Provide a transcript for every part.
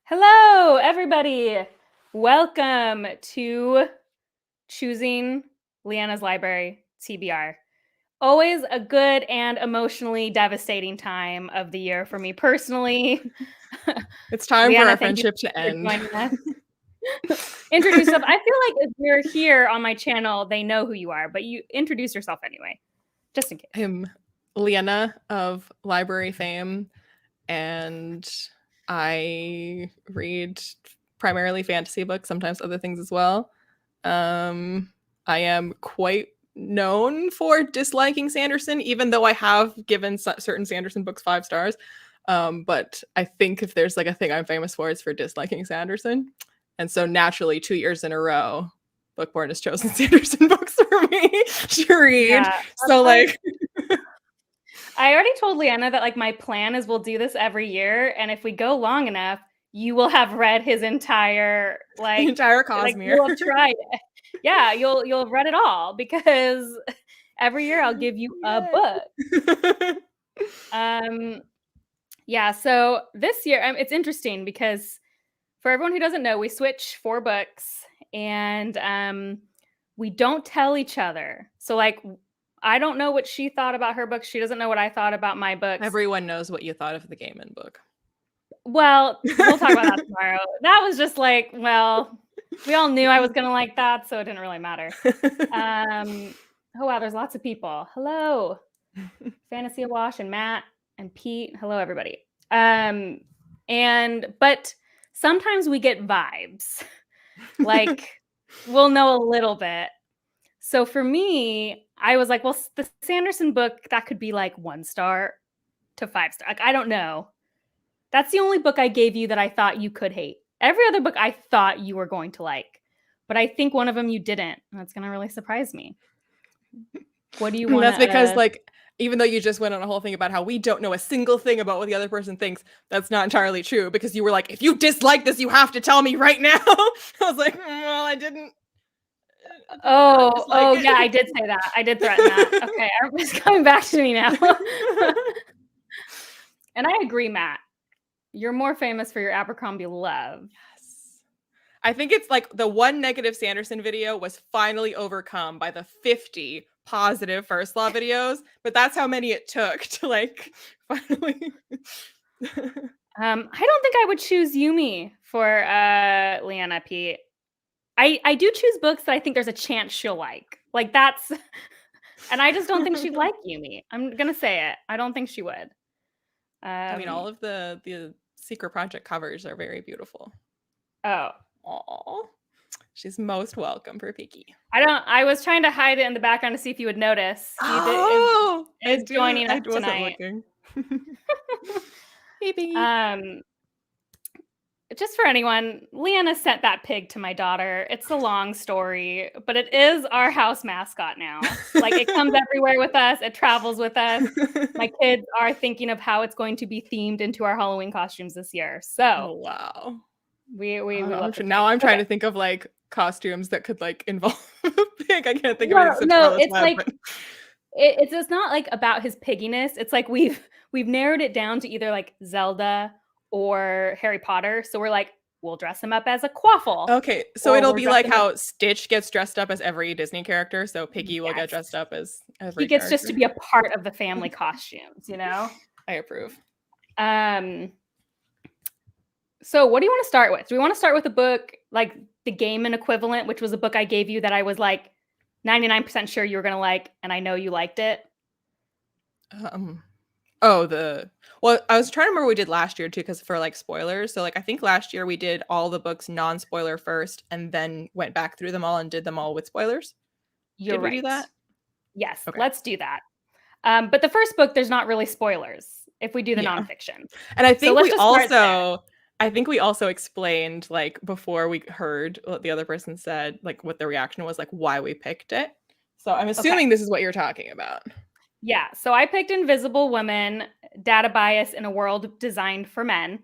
Hello, everybody. Welcome to Choosing Leanna's Library, TBR. Always a good and emotionally devastating time of the year for me personally. It's time for Leanna, our thank you friendship to for end. joining us. Introduce yourself. I feel like if you're here on my channel, they know who you are, but you introduce yourself anyway, just in case. I'm Liene of Library fame, and I read primarily fantasy books, sometimes other things as well. I am quite known for disliking Sanderson, even though I have given certain Sanderson books 5 stars. But I think if there's like a thing I'm famous for, it's for disliking Sanderson. And so naturally, 2 years in a row, Bookborn has chosen Sanderson books for me to read. Yeah, so like I already told Leanna that like my plan is we'll do this every year, and if we go long enough, you will have read his entire the entire Cosmere. you'll have tried it. Yeah, you'll have read it all because every year I'll give you a book. Yeah, so this year it's interesting because for everyone who doesn't know, we switch 4 books and we don't tell each other. So like I don't know what she thought about her books. She doesn't know what I thought about my books. Everyone knows what you thought of the Gaiman book. Well, we'll talk about that tomorrow. That was just like, well, we all knew I was going to like that, so it didn't really matter. Oh, wow, there's lots of people. Hello, Fantasy Awash and Matt and Pete. Hello, everybody. But sometimes we get vibes. Like, we'll know a little bit. So for me, I was like, well, the Sanderson book, that could be like 1 star to 5 star. Like, I don't know. That's the only book I gave you that I thought you could hate. Every other book I thought you were going to like. But I think one of them you didn't. And that's going to really surprise me. What do you want to... That's because, like, even though you just went on a whole thing about how we don't know a single thing about what the other person thinks, that's not entirely true. Because you were like, if you dislike this, you have to tell me right now. I was like, well, I didn't. Yeah, I did say that. I did threaten that. Okay, everybody's coming back to me now. And I agree, Matt. You're more famous for your Abercrombie love. Yes. I think it's like the one negative Sanderson video was finally overcome by the 50 positive First Law videos, but that's how many it took to like finally. I don't think I would choose Yumi for Leanna, Pete. I do choose books that I think there's a chance she'll like. Like that's, and I just don't think she'd like Yumi. I'm gonna say it. I don't think she would. I mean, all of the Secret Project covers are very beautiful. Oh. Aww. She's most welcome for Piki. I was trying to hide it in the background to see if you would notice. Is joining us tonight. Hey, Piggy. Just for anyone, Leanna sent that pig to my daughter. It's a long story, but it is our house mascot now. Like it comes everywhere with us. It travels with us. My kids are thinking of how it's going to be themed into our Halloween costumes this year. So, wow. We now I'm trying to think of like costumes that could like involve a pig. I can't think of it. No, it's like it's not like about his pigginess. It's like we've narrowed it down to either like Zelda or Harry Potter. So we're like, we'll dress him up as a quaffle. Okay, so it'll be like how Stitch gets dressed up as every Disney character. So Piggy will get dressed up as every He gets just to be a part of the family costumes, you know? I approve. So what do you want to start with? Do we want to start with a book like the Gaiman equivalent, which was a book I gave you that I was like 99% sure you were going to like, and I know you liked it? Well, I was trying to remember what we did last year too, because for like spoilers. So like I think last year we did all the books non-spoiler first, and then went back through them all and did them all with spoilers. Did we do that? Yes, okay. Let's do that. But the first book, there's not really spoilers if we do the nonfiction. And I think we also explained like before we heard what the other person said, like what the reaction was, like why we picked it. So I'm assuming this is what you're talking about. Yeah, so I picked Invisible Woman, Data Bias in a World Designed for Men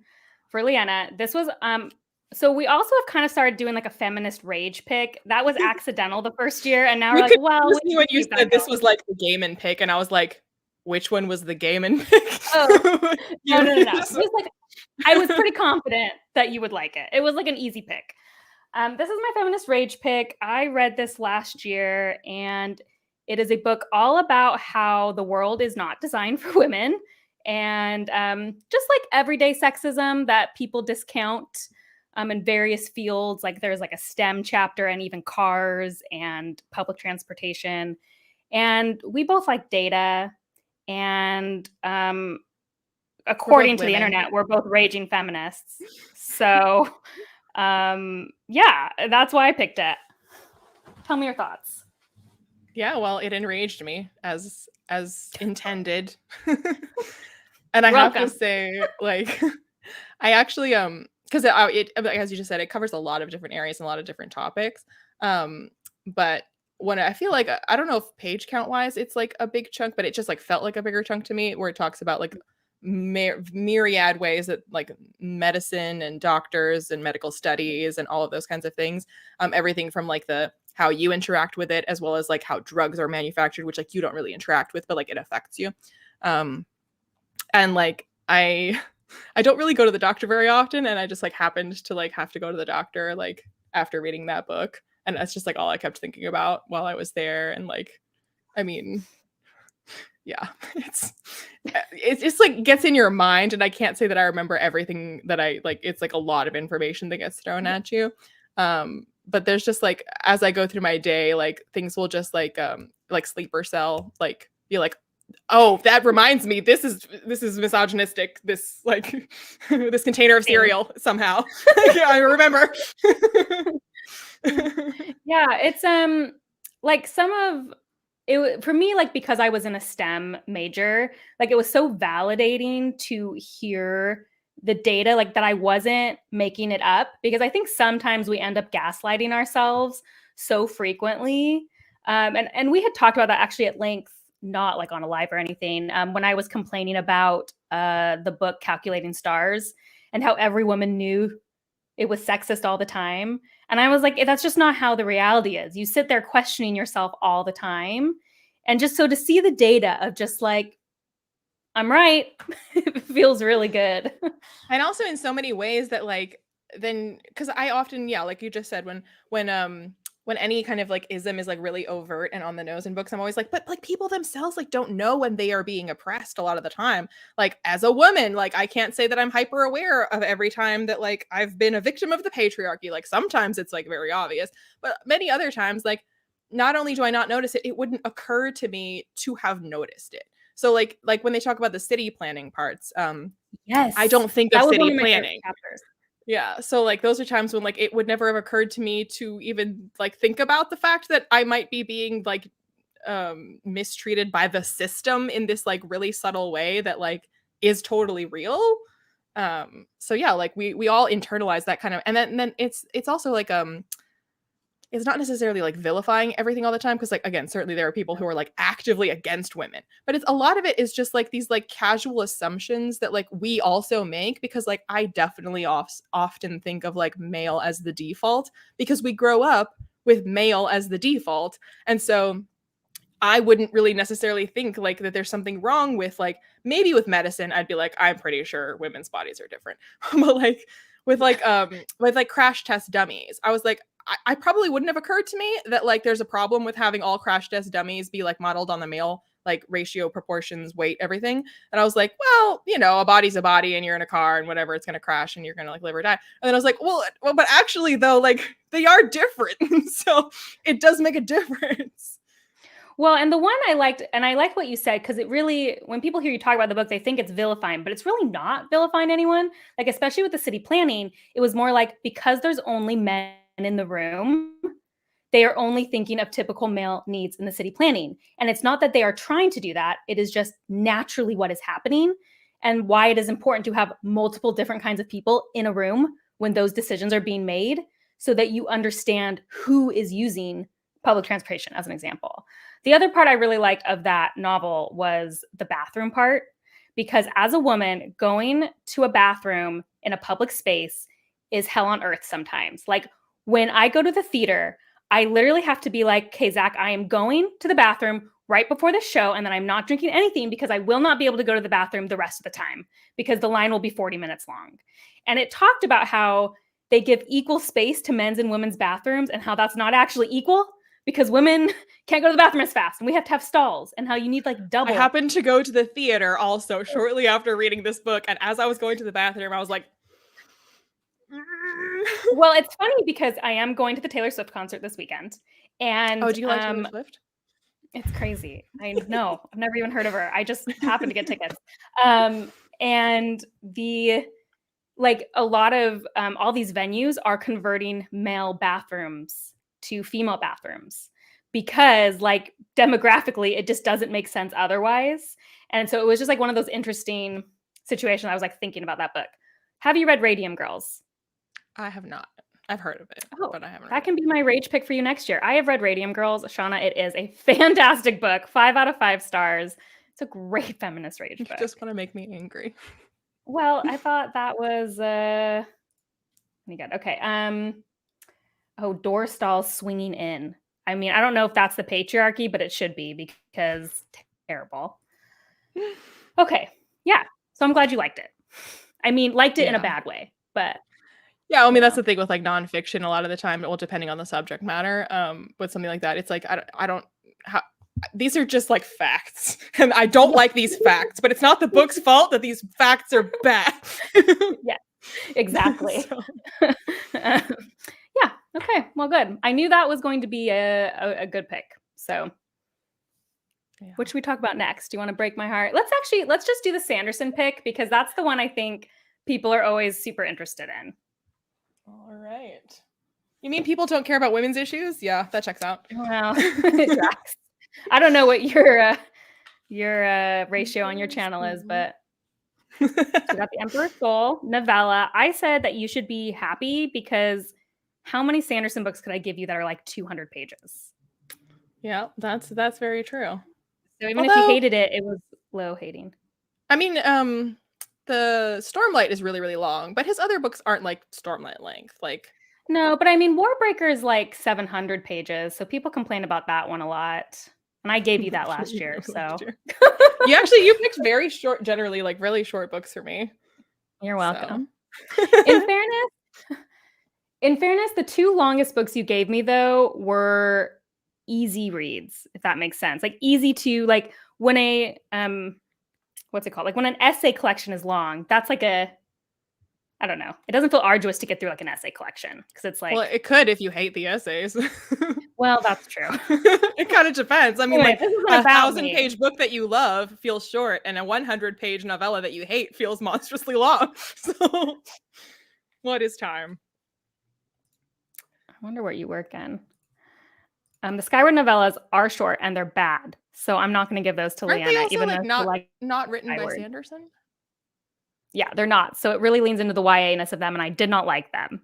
for Leanna. This was, so we also have kind of started doing like a feminist rage pick. That was accidental the first year, and now we're like, well. When you said this was like the Gaiman pick, and I was like, which one was the Gaiman pick? Oh, no. It was like, I was pretty confident that you would like it. It was like an easy pick. This is my feminist rage pick. I read this last year, and it is a book all about how the world is not designed for women, and just like everyday sexism that people discount in various fields. Like there's like a STEM chapter, and even cars and public transportation. And we both like data, and according to the internet, we're both raging feminists. So yeah, that's why I picked it. Tell me your thoughts. Yeah, well, it enraged me as intended. And I have to say, like, I actually because it, as you just said, it covers a lot of different areas and a lot of different topics. But when I feel like, I don't know if page count wise it's like a big chunk, but it just like felt like a bigger chunk to me, where it talks about like myriad ways that like medicine and doctors and medical studies and all of those kinds of things, everything from like the how you interact with it, as well as like how drugs are manufactured, which like you don't really interact with, but like it affects you. And like I don't really go to the doctor very often, and I just like happened to like have to go to the doctor like after reading that book, and that's just like all I kept thinking about while I was there. And like, I mean, yeah, it's just like gets in your mind, and I can't say that I remember everything that I like. It's like a lot of information that gets thrown at you. But there's just like, as I go through my day, like things will just like sleeper cell, like be like, oh, that reminds me, this is misogynistic, this like this container of cereal somehow. Yeah, I remember. Yeah, it's like some of it for me, like because I was in a STEM major, like it was so validating to hear the data, like that I wasn't making it up, because I think sometimes we end up gaslighting ourselves so frequently. And we had talked about that actually at length, not like on a live or anything, when I was complaining about the book Calculating Stars, and how every woman knew it was sexist all the time. And I was like, that's just not how the reality is. You sit there questioning yourself all the time. And just so to see the data of just like, I'm right, it feels really good. And also in so many ways that like, then, because I often, yeah, like you just said, when any kind of like ism is like really overt and on the nose in books, I'm always like, but like people themselves like don't know when they are being oppressed a lot of the time. Like as a woman, like I can't say that I'm hyper aware of every time that like I've been a victim of the patriarchy. Like sometimes it's like very obvious, but many other times, like not only do I not notice it, it wouldn't occur to me to have noticed it. So like when they talk about the city planning parts, Yes, I don't think of city planning. chapters. Yeah, so like those are times when like it would never have occurred to me to even like think about the fact that I might be being like mistreated by the system in this like really subtle way that like is totally real. So yeah, like we all internalize that kind of, and then it's also like it's not necessarily like vilifying everything all the time, because like again, certainly there are people who are like actively against women, but it's a lot of it is just like these like casual assumptions that like we also make, because like I definitely often think of like male as the default, because we grow up with male as the default. And so I wouldn't really necessarily think like that there's something wrong with like, maybe with medicine I'd be like, I'm pretty sure women's bodies are different. But like with like crash test dummies, I was like, I probably wouldn't have occurred to me that like there's a problem with having all crash test dummies be like modeled on the male like ratio, proportions, weight, everything. And I was like, well, you know, a body's a body, and you're in a car and whatever, it's gonna crash and you're gonna like live or die. And then I was like, well, but actually though, like they are different. So it does make a difference. Well, and the one I liked, and I like what you said, because it really, when people hear you talk about the book, they think it's vilifying, but it's really not vilifying anyone. Like, especially with the city planning, it was more like, because there's only men in the room, they are only thinking of typical male needs in the city planning. And it's not that they are trying to do that. It is just naturally what is happening, and why it is important to have multiple different kinds of people in a room when those decisions are being made, so that you understand who is using public transportation, as an example. The other part I really liked of that novel was the bathroom part, because as a woman, going to a bathroom in a public space is hell on earth sometimes. Like when I go to the theater, I literally have to be like, okay, Zach, I am going to the bathroom right before the show, and then I'm not drinking anything because I will not be able to go to the bathroom the rest of the time because the line will be 40 minutes long. And it talked about how they give equal space to men's and women's bathrooms and how that's not actually equal because women can't go to the bathroom as fast and we have to have stalls, and how you need like double. I happened to go to the theater also shortly after reading this book, and as I was going to the bathroom, I was like, well, it's funny because I am going to the Taylor Swift concert this weekend. And oh, do you like Taylor Swift? It's crazy. I know. I've never even heard of her. I just happened to get tickets. And the like a lot of all these venues are converting male bathrooms to female bathrooms because like demographically it just doesn't make sense otherwise. And so it was just like one of those interesting situations. I was like thinking about that book. Have you read Radium Girls? I have not. I've heard of it, but I haven't read that can be my rage pick for you next year. I have read Radium Girls. Shauna, it is a fantastic book. 5 out of 5 stars. It's a great feminist rage book. You just want to make me angry. Well, I thought that was pretty good. Okay. Oh, door stalls swinging in. I mean, I don't know if that's the patriarchy, but it should be because terrible. Okay. Yeah. So I'm glad you liked it. I mean, liked it in a bad way, but yeah, I mean, that's the thing with like nonfiction a lot of the time, well, depending on the subject matter, with something like that, it's like, I don't, these are just like facts and I don't like these facts, but it's not the book's fault that these facts are bad. Yeah, exactly. Yeah. Okay. Well, good. I knew that was going to be a good pick. So yeah. What should we talk about next? Do you want to break my heart? Let's just do the Sanderson pick because that's the one I think people are always super interested in. All right. You mean people don't care about women's issues? Yeah, that checks out. Well, it tracks. I don't know what your ratio on your channel is, but we got the Emperor's Soul novella. I said that you should be happy because how many Sanderson books could I give you that are like 200 pages? Yeah, that's very true. So even if you hated it, it was low hating. I mean, the Stormlight is really, really long, but his other books aren't like Stormlight length. Like, no, but I mean, Warbreaker is like 700 pages, so people complain about that one a lot. And I gave you that last year, so you picked very short, generally like really short books for me. You're welcome. So. In fairness, the 2 longest books you gave me though were easy reads, if that makes sense. Like easy to like when a what's it called? Like when an essay collection is long, that's like I don't know. It doesn't feel arduous to get through like an essay collection because it's like. Well, it could if you hate the essays. Well, that's true. It kind of depends. I mean, anyway, like a 1,000-page book that you love feels short, and a 100-page novella that you hate feels monstrously long. So, what is time? I wonder what you work in. The Skyward novellas are short and they're bad, so I'm not going to give those to Aren't Liene, they also, even like, though not written by Sanderson. Yeah, they're not. So it really leans into the YA-ness of them, and I did not like them.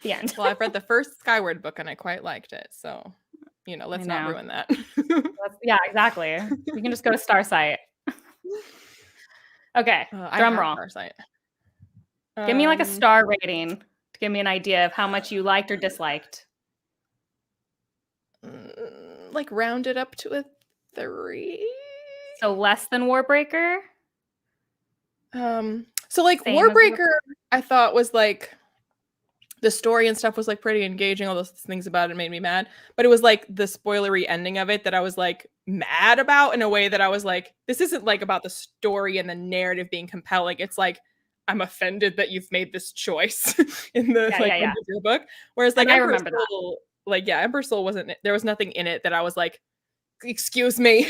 The end. Well, I've read the first Skyward book, and I quite liked it. So, let's not ruin that. Yeah, exactly. You can just go to Starsight. Okay, drum roll. Starsight. Give me like a star rating to give me an idea of how much you liked or disliked. Like round it up to a 3. So less than Warbreaker? So like Warbreaker, I thought was like the story and stuff was like pretty engaging. All those things about it made me mad, but it was like the spoilery ending of it that I was like mad about in a way that I was like, this isn't like about the story and the narrative being compelling. It's like, I'm offended that you've made this choice in the end of your book. Whereas like Emperor's Soul, Emperor's Soul there was nothing in it that I was like, excuse me.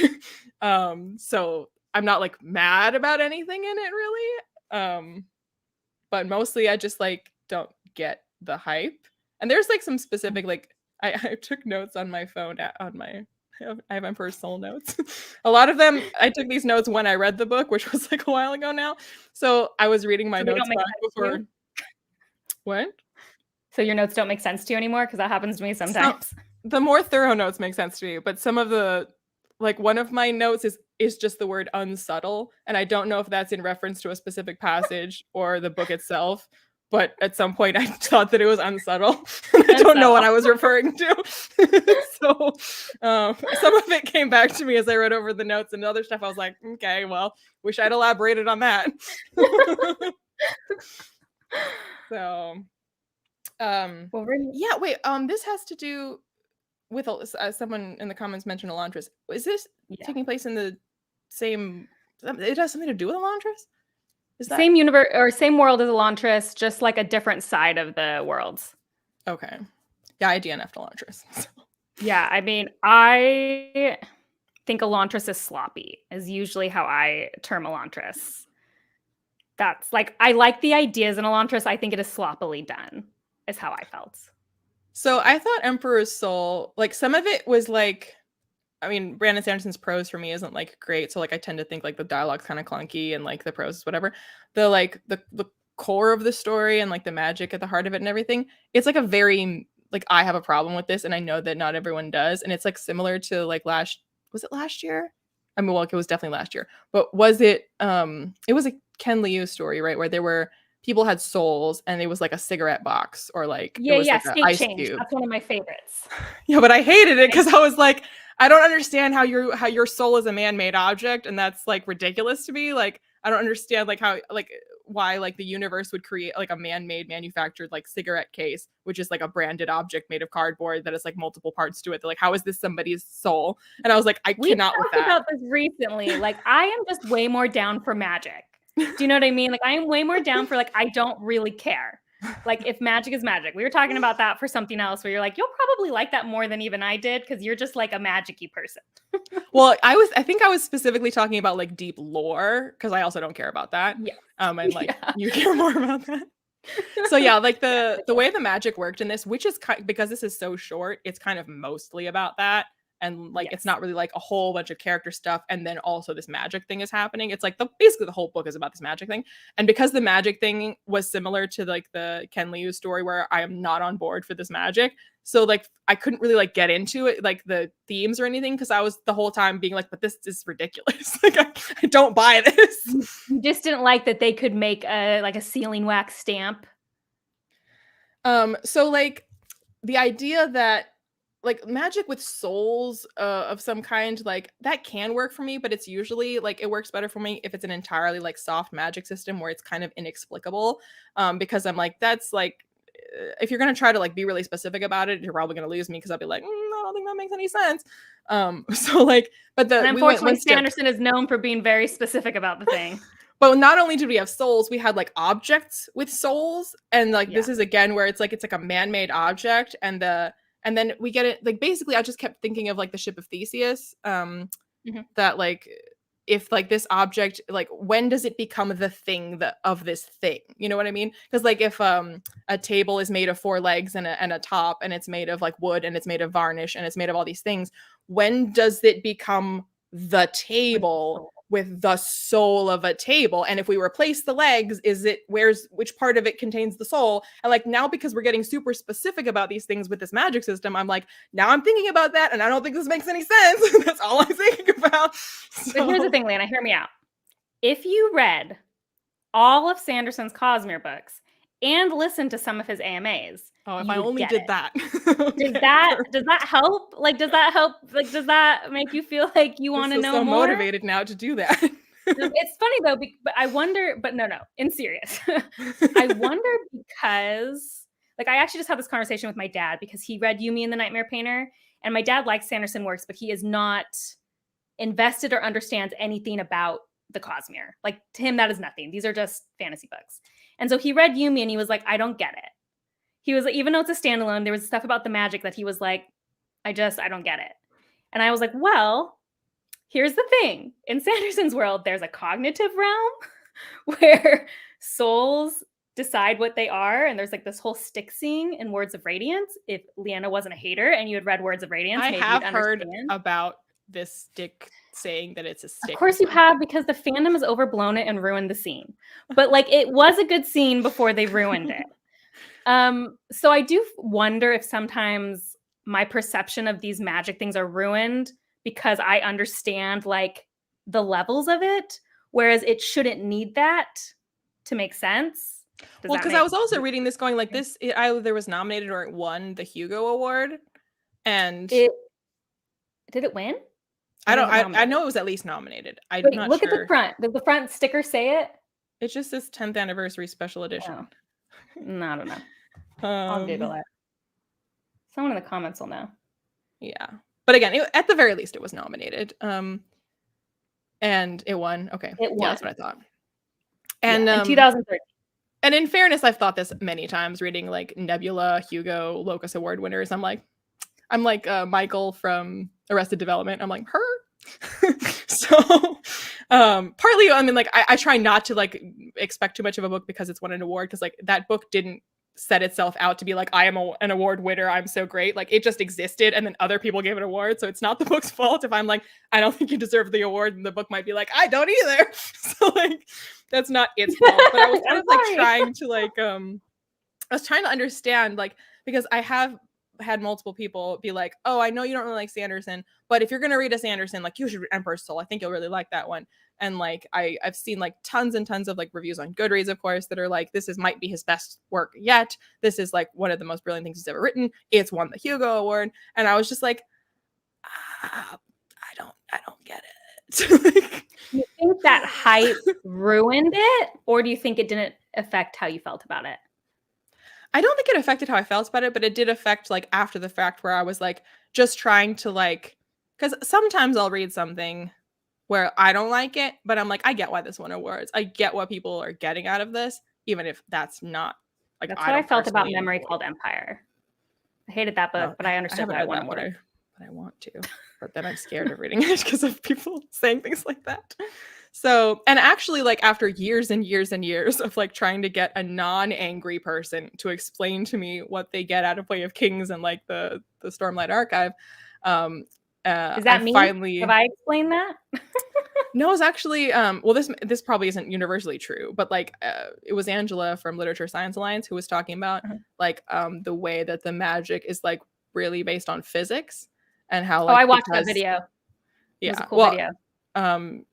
So I'm not like mad about anything in it really. But mostly I just like don't get the hype. And there's like some specific, like I took notes on my phone I have Emperor's Soul notes. A lot of them, I took these notes when I read the book, which was like a while ago now. So I was reading my notes back before. What? So your notes don't make sense to you anymore? Because that happens to me sometimes. The more thorough notes make sense to me, but some of the, like one of my notes is just the word unsubtle. And I don't know if that's in reference to a specific passage or the book itself, but at some point I thought that it was unsubtle. I don't know what I was referring to. So some of it came back to me as I read over the notes, and other stuff I was like, okay, well, wish I'd elaborated on that. So yeah, wait, this has to do with someone in the comments mentioned Elantris. Is this taking place in the same, it has something to do with Elantris? Is that same universe or same world as Elantris, just like a different side of the worlds? Okay. Yeah, I DNF'd Elantris. So. Yeah, I mean, I think Elantris is sloppy, is usually how I term Elantris. That's like, I like the ideas in Elantris. I think it is sloppily done, is how I felt. So I thought Emperor's Soul, like some of it was like, I mean, Brandon Sanderson's prose for me isn't like great. So like I tend to think like the dialogue's kind of clunky and like the prose is whatever. The like the core of the story and like the magic at the heart of it and everything, it's like a very, like I have a problem with this and I know that not everyone does. And it's like similar to like was it last year? I mean, well, it was definitely last year, but was it was a Ken Liu story, right? Where there were people had souls and it was like a cigarette box or like it was like an ice cube. That's one of my favorites. Yeah, but I hated it because I was like, I don't understand how your soul is a man-made object, and that's like ridiculous to me. Like, I don't understand like how like why like the universe would create like a man-made manufactured like cigarette case, which is like a branded object made of cardboard that has like multiple parts to it. They're like, how is this somebody's soul? And I was like, I cannot with that. We talked about this recently. Like, I am just way more down for magic. Do you know what I mean? Like, I am way more down for like, I don't really care. Like, if magic is magic. We were talking about that for something else where you're like, you'll probably like that more than even I did because you're just like a magic-y person. Well, I think I was specifically talking about like deep lore because I also don't care about that. Yeah. And like you care more about that. So yeah, like the way the magic worked in this, which is because this is so short, it's kind of mostly about that. And like it's not really like a whole bunch of character stuff and then also this magic thing is happening. It's like basically the whole book is about this magic thing. And because the magic thing was similar to like the Ken Liu story where I am not on board for this magic, so like I couldn't really like get into it like the themes or anything because I was the whole time being like, but this is ridiculous. Like I don't buy this. You just didn't like that they could make a sealing wax stamp. So like the idea that like magic with souls of some kind, like that can work for me, but it's usually like it works better for me if it's an entirely like soft magic system where it's kind of inexplicable. Because I'm like, that's like, if you're gonna try to like be really specific about it, you're probably gonna lose me because I'll be like, I don't think that makes any sense. So like, but unfortunately, Sanderson is known for being very specific about the thing. But not only did we have souls, we had like objects with souls, and like this is again where it's like a man-made object, and then we get it like basically I just kept thinking of like the ship of Theseus, that like if like this object, like when does it become the thing of this thing? You know what I mean? Because like if a table is made of 4 legs and a top, and it's made of like wood, and it's made of varnish, and it's made of all these things, when does it become the table with the soul of a table? And if we replace the legs, which part of it contains the soul? And like now, because we're getting super specific about these things with this magic system, I'm like, now I'm thinking about that and I don't think this makes any sense. That's all I'm thinking about. But here's the thing, Liene, hear me out. If you read all of Sanderson's Cosmere books and listened to some of his AMAs, if I only did that. Does that help? Like, does that help? Like, does that make you feel like you want to know more? I'm so motivated now to do that. It's funny though, but I wonder, but no, in serious. I wonder because like, I actually just had this conversation with my dad because he read Yumi and the Nightmare Painter, and my dad likes Sanderson works, but he is not invested or understands anything about the Cosmere. Like to him, that is nothing. These are just fantasy books. And so he read Yumi and he was like, I don't get it. He was like, even though it's a standalone, there was stuff about the magic that he was like, I don't get it. And I was like, well, here's the thing. In Sanderson's world, there's a cognitive realm where souls decide what they are. And there's like this whole stick seeing in Words of Radiance. If Liene wasn't a hater and you had read Words of Radiance, I have heard about this stick saying that it's a stick. Of course you have, because the fandom has overblown it and ruined the scene. But like, it was a good scene before they ruined it. So I do wonder if sometimes my perception of these magic things are ruined because I understand like the levels of it, whereas it shouldn't need that to make sense. Does Well, that because I make was also sense? reading this going like this, it either was nominated or it won the Hugo Award. And It did it win? Or was it I nominated? know it was at least nominated. I'm Wait, not look at the sure. front. Does the front sticker say it? It just says 10th anniversary special Oh, edition. no, I don't know. I'll Google it. Someone in the comments will know. Yeah. But again, at the very least, it was nominated. And it won. Okay. It won. Yeah, that's what I thought. And in 2013. And in fairness, I've thought this many times reading like Nebula, Hugo, Locus Award winners. I'm like Michael from Arrested Development. I'm like, her. So partly, I mean, like I try not to like expect too much of a book because it's won an award, because like that book didn't set itself out to be like, I am an award winner, I'm so great. Like it just existed and then other people gave it an award. So it's not the book's fault if I'm like, I don't think you deserve the award, and the book might be like, I don't either. So like that's not its fault. But I was kind of like trying to like I was trying to understand, like, because I have had multiple people be like, oh, I know you don't really like Sanderson, but if you're gonna read a Sanderson, like you should read Emperor's Soul. I think you'll really like that one. And like I've seen like tons and tons of like reviews on Goodreads, of course, that are like, this might be his best work yet. This is like one of the most brilliant things he's ever written. It's won the Hugo Award. And I was just like, I don't get it. Like, Do you think that hype ruined it, or do you think it didn't affect how you felt about it? I don't think it affected how I felt about it, but it did affect like after the fact, where I was like just trying to like, because sometimes I'll read something where I don't like it, but I'm like, I get why this won awards. I get what people are getting out of this, even if that's not like, that's what I felt about Memory Called Empire. I hated that book, but I understood why I won awards. But I want to. But then I'm scared of reading it because of people saying things like that. So, and actually, like after years and years and years of like trying to get a non-angry person to explain to me what they get out of Way of Kings and like the Stormlight Archive, is that me? Finally, have I explained that? No, it's actually well, this probably isn't universally true, but like it was Angela from Literature Science Alliance who was talking about like the way that the magic is like really based on physics, and how like, I watched that video. Yeah, it was a cool video.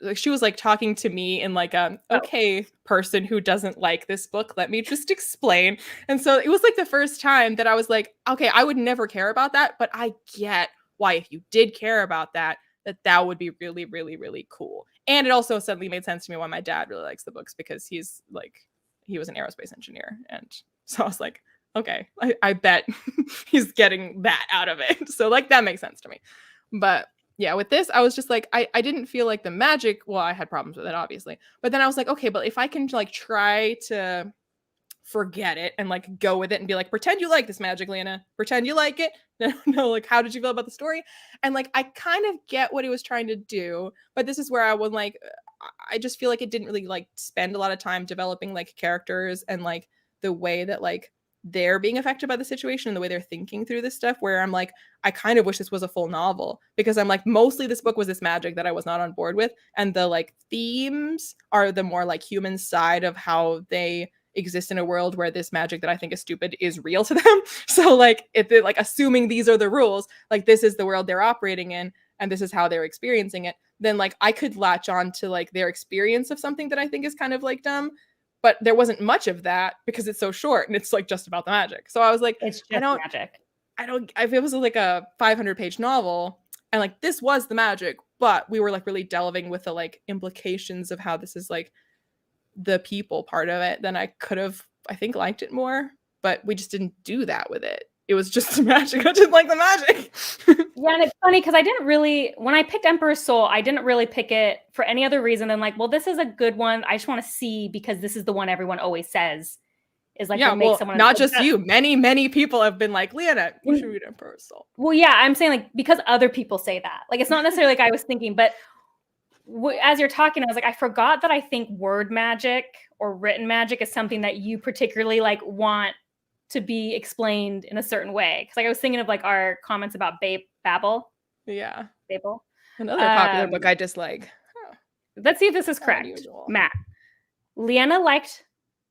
Like she was like talking to me in like okay, person who doesn't like this book, let me just explain. And so it was like the first time that I was like, okay, I would never care about that, but I get why if you did care about that that would be really, really, really cool. And it also suddenly made sense to me why my dad really likes the books, because he was an aerospace engineer. And so I was like, okay, I bet he's getting that out of it. So like that makes sense to me. But yeah, with this, I was just like, I didn't feel like the magic, well, I had problems with it, obviously. But then I was like, okay, but if I can like try to forget it and like go with it and be like, pretend you like this magic, Liene. Pretend you like it. No, like, how did you feel about the story? And like, I kind of get what he was trying to do, but this is where I was like, I just feel like it didn't really like spend a lot of time developing like characters and like the way that like they're being affected by the situation and the way they're thinking through this stuff, where I'm like, I kind of wish this was a full novel, because I'm like, mostly this book was this magic that I was not on board with. And the like themes are the more like human side of how they exist in a world where this magic that I think is stupid is real to them. So like if they're like assuming these are the rules, like this is the world they're operating in and this is how they're experiencing it, then like I could latch on to like their experience of something that I think is kind of like dumb. But there wasn't much of that because it's so short and it's like just about the magic. So I was like, it's just magic. If it was like a 500-page novel and like this was the magic, but we were like really delving with the like implications of how this is like the people part of it, then I could have, I think, liked it more. But we just didn't do that with it. It was just the magic. I didn't like the magic. Yeah, and it's funny because I didn't really, when I picked Emperor's Soul, I didn't really pick it for any other reason than like, well, this is a good one. I just want to see, because this is the one everyone always says is like, yeah, well, not just you. Many people have been like, Liene, you should read Emperor's Soul. Well, yeah, I'm saying like because other people say that. Like it's not necessarily like I was thinking, but as you're talking, I was like, I forgot that I think word magic or written magic is something that you particularly like want to be explained in a certain way. Because like I was thinking of like our comments about Babel. Yeah. Babel. Another popular book I dislike. Huh. Let's see if this is correct. Unusual. Matt. Liene liked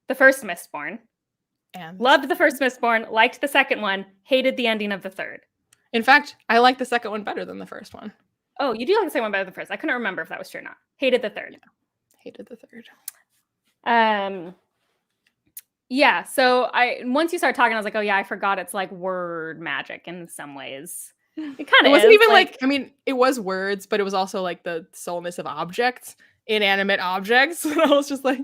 the first Mistborn. And loved the first Mistborn, liked the second one, hated the ending of the third. In fact, I like the second one better than the first one. Oh, you do like the second one better than the first. I couldn't remember if that was true or not. Hated the third. Yeah. Hated the third. Yeah, so once you start talking, I was like, "Oh, yeah, I forgot it's, like, word magic in some ways." It It kinda wasn't is, even like, like I mean, it was words, but it was also like the soulness of objects, inanimate objects. And I was just like,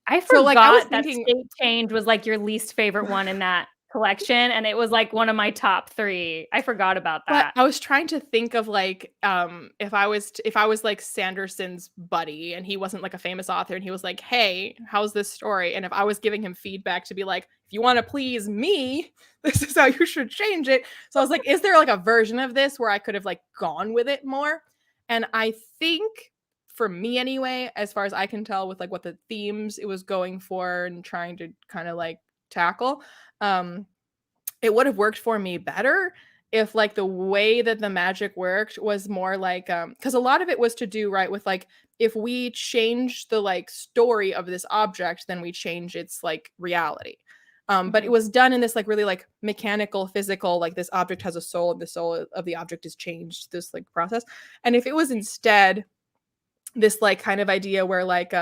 I so like I was forgot that thinking, State Change was, like, your least favorite one in that collection, and it was, like, one of my top 3. I forgot about but that. I was trying to think of like, if I was like Sanderson's buddy and he wasn't like a famous author and he was like, "Hey, how's this story?" And if I was giving him feedback to be like, "If you want to please me, this is how you should change it." So I was like, is there like a version of this where I could have like gone with it more? And I think for me anyway, as far as I can tell with like what the themes it was going for and trying to kind of like tackle, um it would have worked for me better if like the way that the magic worked was more like because a lot of it was to do right with like if we change the like story of this object then we change its like reality. But it Mhm. was done in this like really like mechanical physical like this object has a soul and the soul of the object is changed this like process. And if it was instead this like kind of idea where like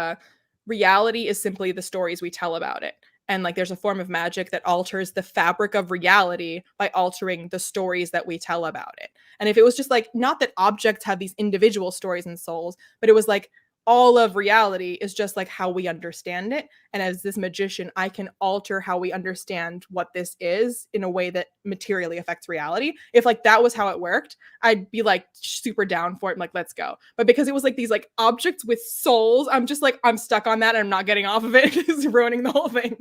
reality is simply the stories we tell about it, and like there's a form of magic that alters the fabric of reality by altering the stories that we tell about it. And if it was just like not that objects have these individual stories and souls, but it was like all of reality is just like how we understand it, and as this magician I can alter how we understand what this is in a way that materially affects reality. If like that was how it worked, I'd be like super down for it. I'm like, let's go. But because it was like these like objects with souls, I'm just like, I'm stuck on that and I'm not getting off of it. It's ruining the whole thing.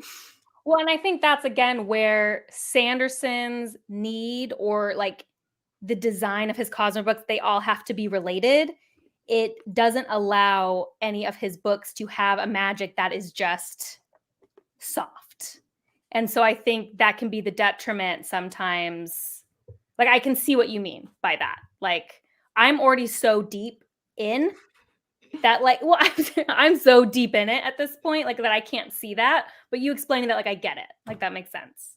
Well, and I think that's again where Sanderson's need or like the design of his Cosmo books, they all have to be related. It doesn't allow any of his books to have a magic that is just soft. And so I think that can be the detriment sometimes. Like I can see what you mean by that. Like I'm already so deep in that like well I'm so deep in it at this point like that I can't see that, but you explaining that like I get it. Like that makes sense.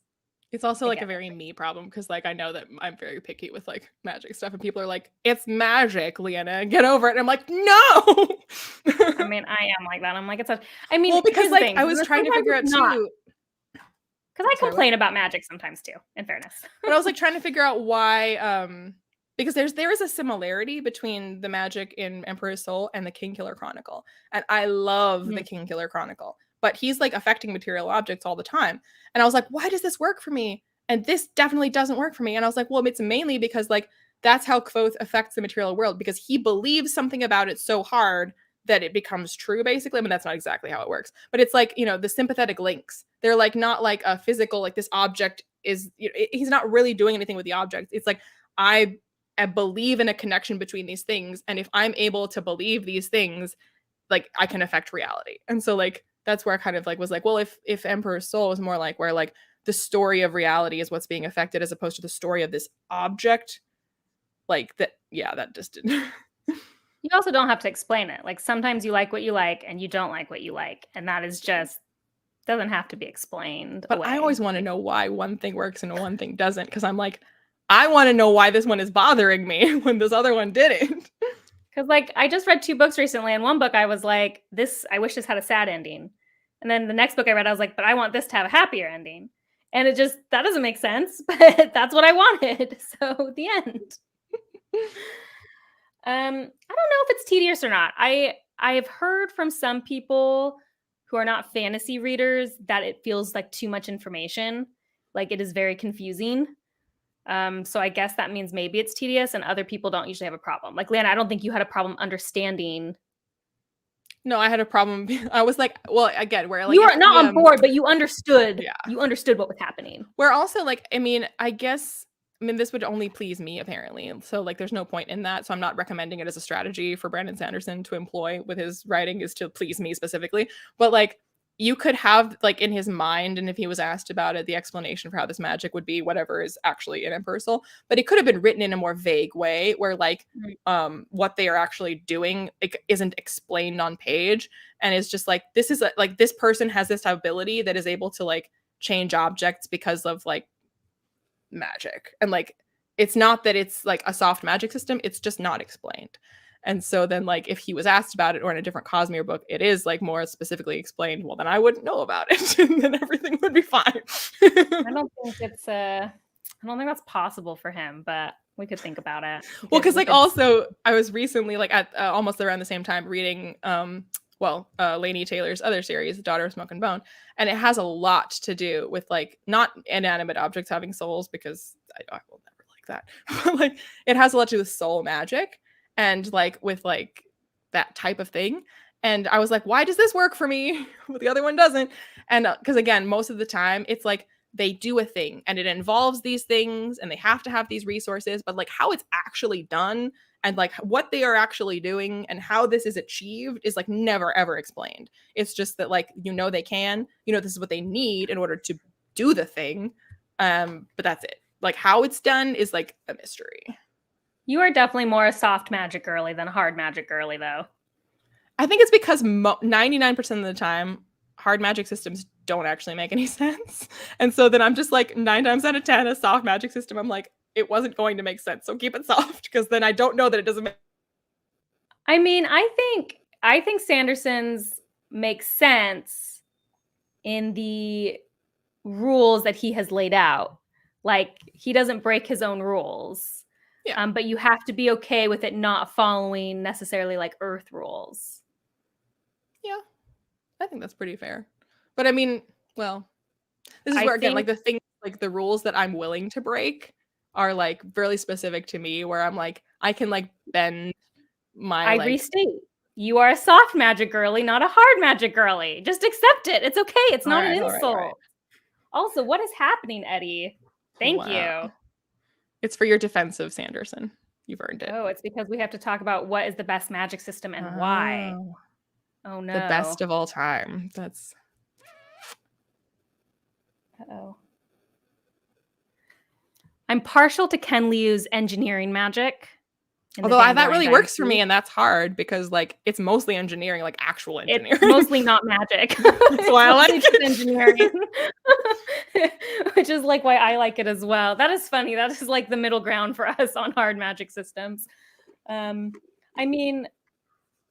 It's also I like get a very it. me problem because like I know that I'm very picky with like magic stuff and people are like, it's magic, Liene, get over it. And I'm like, no. I mean, I am like that. I'm like it's a I mean, Well, because here's the like thing. I was trying to Sometimes figure it's out not too. because I Sorry, what? complain about magic sometimes too, in fairness. But I was like trying to figure out why because there is a similarity between the magic in Emperor's Soul and the King Killer Chronicle. And I love the Mm. King Killer Chronicle, but he's like affecting material objects all the time. And I was like, why does this work for me? And this definitely doesn't work for me. And I was like, well, it's mainly because like that's how Kvothe affects the material world because he believes something about it so hard that it becomes true basically. I mean, that's not exactly how it works, but it's like, you know, the sympathetic links. They're like not like a physical like this object is, you know, he's not really doing anything with the object. It's like I believe in a connection between these things, and if I'm able to believe these things, like I can affect reality. And so like that's where I kind of like was like, well, if Emperor's Soul is more like where like the story of reality is what's being affected as opposed to the story of this object, like that, yeah, that just didn't. You also don't have to explain it. Like sometimes you like what you like and you don't like what you like, and that is just doesn't have to be explained But I always away. want to know why one thing works and one thing doesn't because I'm like, I want to know why this one is bothering me when this other one didn't. Because like I just read 2 books recently, and one book I was like, "This I wish this had a sad ending," and then the next book I read, I was like, "But I want this to have a happier ending," and it just that doesn't make sense, but that's what I wanted. So the end. I don't know if it's tedious or not. I've heard from some people who are not fantasy readers that it feels like too much information, like it is very confusing. So I guess that means maybe it's tedious, and other people don't usually have a problem. Like Lana, I don't think you had a problem understanding. No, I had a problem. I was like, well, again, where like You if were he not on board, but you understood. yeah. You understood what was happening. We're also like, I mean, I guess, I mean, this would only please me apparently. So like, there's no point in that. So I'm not recommending it as a strategy for Brandon Sanderson to employ with his writing is to please me specifically. But like, you could have like in his mind, and if he was asked about it, the explanation for how this magic would be whatever is actually in Emperor's Soul. But it could have been written in a more vague way, where like, Right. what they are actually doing like, isn't explained on page, and it's just like this is a, like this person has this ability that is able to like change objects because of like magic. And like it's not that it's like a soft magic system, it's just not explained. And so then like if he was asked about it or in a different Cosmere book, it is like more specifically explained, well then I wouldn't know about it and then everything would be fine. I don't think that's possible for him, but we could think about it. Well, because like also I was recently like at almost around the same time reading Liene Taylor's other series, Daughter of Smoke and Bone, and it has a lot to do with like not inanimate objects having souls, because I will never like that. But like it has a lot to do with soul magic and like with like that type of thing. And I was like, why does this work for me but the other one doesn't? And because again, most of the time it's like they do a thing and it involves these things and they have to have these resources, but like how it's actually done and like what they are actually doing and how this is achieved is like never ever explained. It's just that like they can, this is what they need in order to do the thing, but that's it. Like how it's done is like a mystery. You are definitely more a soft magic girly than a hard magic girly, though. I think it's because 99% of the time hard magic systems don't actually make any sense. And so then I'm just like 9 times out of 10, a soft magic system, I'm like, it wasn't going to make sense. So keep it soft, because then I don't know that it doesn't make. I mean, I think Sanderson's make sense in the rules that he has laid out. Like he doesn't break his own rules. Yeah. But you have to be okay with it not following necessarily like Earth rules. Yeah. I think that's pretty fair. But I mean, well, this is where again, like the things, like the rules that I'm willing to break are like really specific to me, where I'm like, I can like bend my. I restate. You are a soft magic girly, not a hard magic girly. Just accept it. It's okay. It's not an insult. Right. Also, what is happening, Eddie? Thank you. It's for your defense of Sanderson. You've earned it. Oh, it's because we have to talk about what is the best magic system and why. Oh no. The best of all time. That's. Uh-oh. I'm partial to Ken Liu's engineering magic. Although that really works for me, and that's hard because like it's mostly engineering, like actual engineering. It's mostly not magic. That's why I like it. Engineering. Which is like why I like it as well. That is funny. That is like the middle ground for us on hard magic systems. I mean,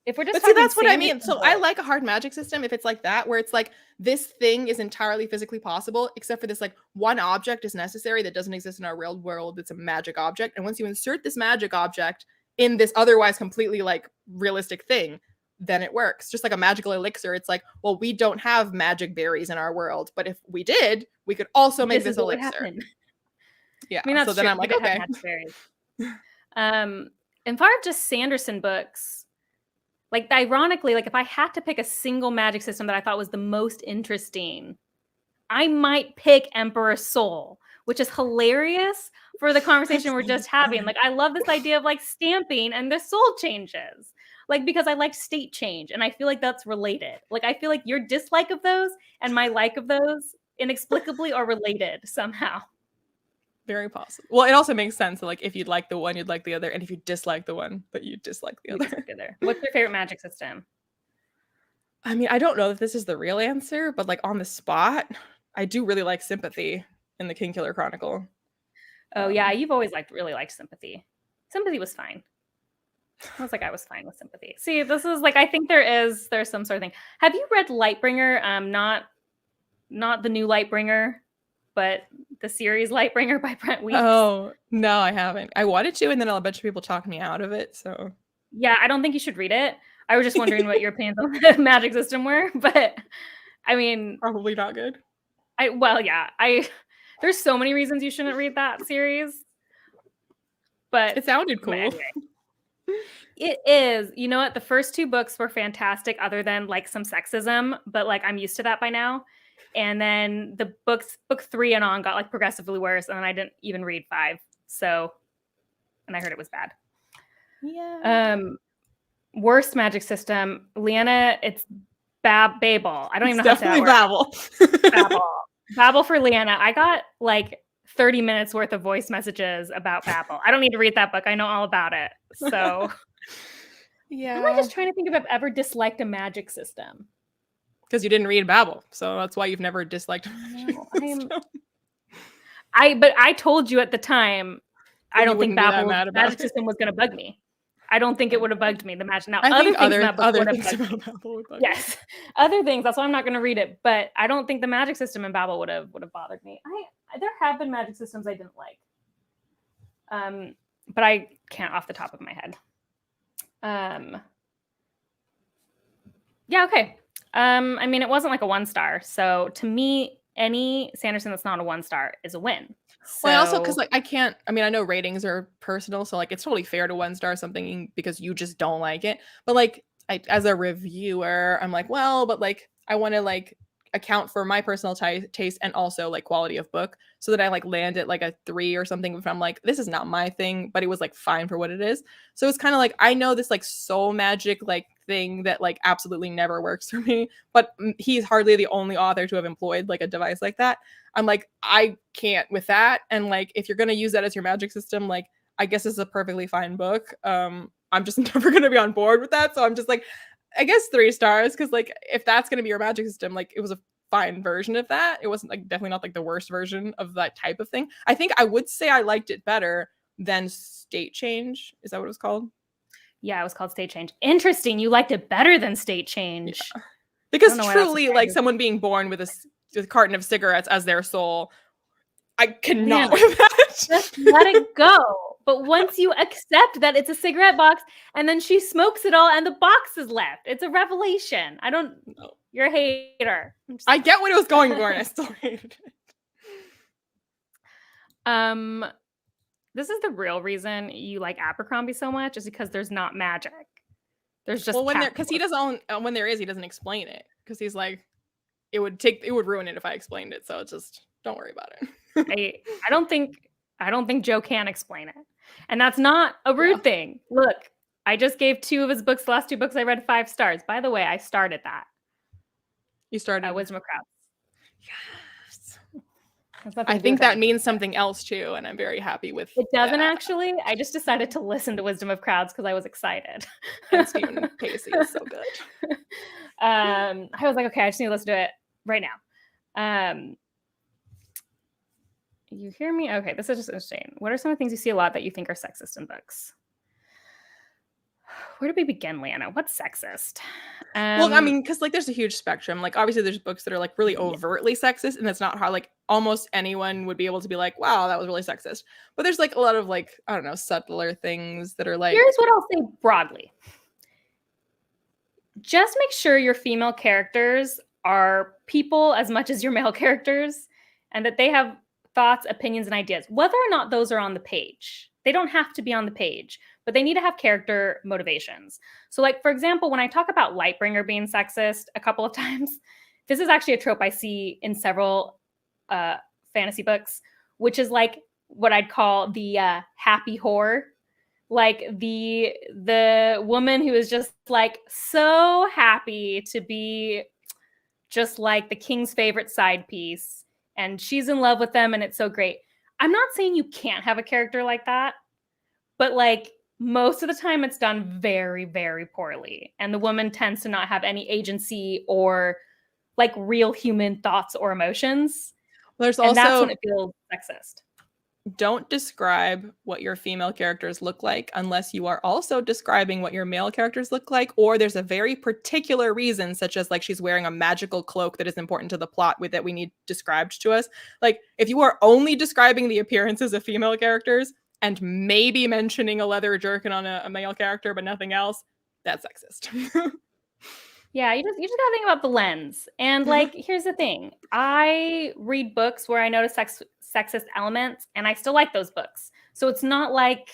if we're just that's what I mean. So I like a hard magic system if it's like that, where it's like this thing is entirely physically possible, except for this like one object is necessary that doesn't exist in our real world. It's a magic object, and once you insert this magic object in this otherwise completely like realistic thing, then it works. Just like a magical elixir, it's like, well, we don't have magic berries in our world, but if we did, we could also make this elixir. Yeah, I mean, that's so then true. I'm like, okay. In far of just Sanderson books, like ironically, like if I had to pick a single magic system that I thought was the most interesting, I might pick Emperor's Soul, which is hilarious for the conversation we're just having. Like, I love this idea of like stamping and the soul changes, like, because I like state change. And I feel like that's related. Like, I feel like your dislike of those and my like of those inexplicably are related somehow. Very possible. Well, it also makes sense that like if you'd like the one, you'd like the other. And if you dislike the one, but you dislike the other. What's your favorite magic system? I mean, I don't know if this is the real answer, but like on the spot, I do really like Sympathy in the Kingkiller Chronicle. Oh yeah, you've always really liked Sympathy. Sympathy was fine. I was fine with Sympathy. See, this is like, I think there's some sort of thing. Have you read Lightbringer? Not the new Lightbringer, but the series Lightbringer by Brent Weeks. Oh no, I haven't. I wanted to, and then a bunch of people talked me out of it. So yeah, I don't think you should read it. I was just wondering what your opinions on the magic system were, but I mean, probably not good. There's so many reasons you shouldn't read that series, but it sounded cool. Anyway, it is. You know what? The first 2 books were fantastic, other than like some sexism, but like I'm used to that by now. And then the book 3 and on got like progressively worse, and then I didn't even read 5. So, and I heard it was bad. Yeah. Worst magic system, Liene. It's Babel. I don't even know how to say that. Babel. Babel for Liene. I got like 30 minutes worth of voice messages about Babel. I don't need to read that book. I know all about it. So yeah. Am I just trying to think if I've ever disliked a magic system? Because you didn't read Babel. So that's why you've never disliked a magic system. But I told you at the time, I don't think Babel's magic system was going to bug me. I don't think it would have bugged me, the magic. Now, I other think things in that book other would have things bugged me. about Babel would bug me. Yes, other things. That's why I'm not going to read it. But I don't think the magic system in Babel would have bothered me. There have been magic systems I didn't like, but I can't off the top of my head. Yeah, okay. I mean, it wasn't like a 1-star. So to me, any Sanderson that's not a 1-star is a win. So, Well, also because like I know ratings are personal, so like it's totally fair to 1-star something because you just don't like it. But like as a reviewer, I'm like, well, but like I want to like account for my personal taste and also like quality of book, so that I like land at like a 3 or something if I'm like, this is not my thing, but it was like fine for what it is. So it's kind of like I know this like soul magic like thing that like absolutely never works for me, but he's hardly the only author to have employed like a device like that. I'm like, I can't with that. And like, if you're going to use that as your magic system, like, I guess it's a perfectly fine book. I'm just never going to be on board with that. So I'm just like, I guess 3 stars. Cause like, if that's going to be your magic system, like it was a fine version of that. It wasn't like definitely not like the worst version of that type of thing. I think I would say I liked it better than State Change. Is that what it was called? Yeah, it was called State Change. Interesting. You liked it better than State Change. Yeah. Because truly, like someone being born with a carton of cigarettes as their soul, I cannot with that. Just let it go. But once you accept that it's a cigarette box and then she smokes it all and the box is left, it's a revelation. I don't know. You're a hater. I get what it was going for and I still hated it. This is the real reason you like Abercrombie so much, is because there's not magic. There's just because he doesn't when there is, he doesn't explain it, because he's like, it would ruin it if I explained it, so just don't worry about it. I don't think Joe can explain it, and that's not a rude thing. Look, I just gave 2 of his books, the last 2 books I read, 5 stars. By the way, I started that. You started Wisdom of Crowds. Yes. I think that means something else too, and I'm very happy with it. Doesn't actually. I just decided to listen to Wisdom of Crowds because I was excited. And Stephen Pacey is so good. I was like, okay, I just need to listen to it right now. You hear me? Okay, this is just interesting. What are some of the things you see a lot that you think are sexist in books? Where do we begin, Liana? What's sexist? Well, I mean, because like there's a huge spectrum. Like obviously there's books that are like really overtly sexist, and that's not how like almost anyone would be able to be like, wow, that was really sexist. But there's like a lot of like, I don't know, subtler things that are like. Here's what I'll say broadly. Just make sure your female characters are people as much as your male characters, and that they have thoughts, opinions, and ideas, whether or not those are on the page. They don't have to be on the page, but they need to have character motivations. So like, for example, when I talk about Lightbringer being sexist a couple of times, this is actually a trope I see in several fantasy books, which is like what I'd call the happy whore. Like the woman who is just like so happy to be just like the king's favorite side piece, and she's in love with them and it's so great. I'm not saying you can't have a character like that, but like most of the time it's done very, very poorly. And the woman tends to not have any agency or like real human thoughts or emotions. There's also, and that's when it feels sexist. Don't describe what your female characters look like unless you are also describing what your male characters look like, or there's a very particular reason, such as like she's wearing a magical cloak that is important to the plot that we need described to us. Like if you are only describing the appearances of female characters and maybe mentioning a leather jerkin on a male character but nothing else, that's sexist. Yeah, you just gotta think about the lens. And like, here's the thing. I read books where I notice sexist elements, and I still like those books. So it's not like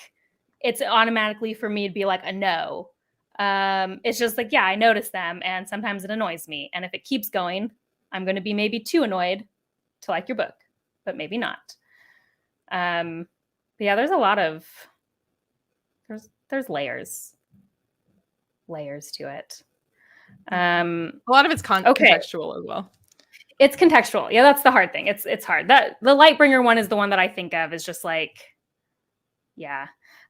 it's automatically for me to be like a no. It's just like, yeah, I notice them, and sometimes it annoys me. And if it keeps going, I'm going to be maybe too annoyed to like your book, but maybe not. But yeah, there's a lot of there's layers to it. A lot of it's contextual as well. It's contextual. Yeah, that's the hard thing. It's hard. That the Lightbringer one is the one that I think of is just like, yeah.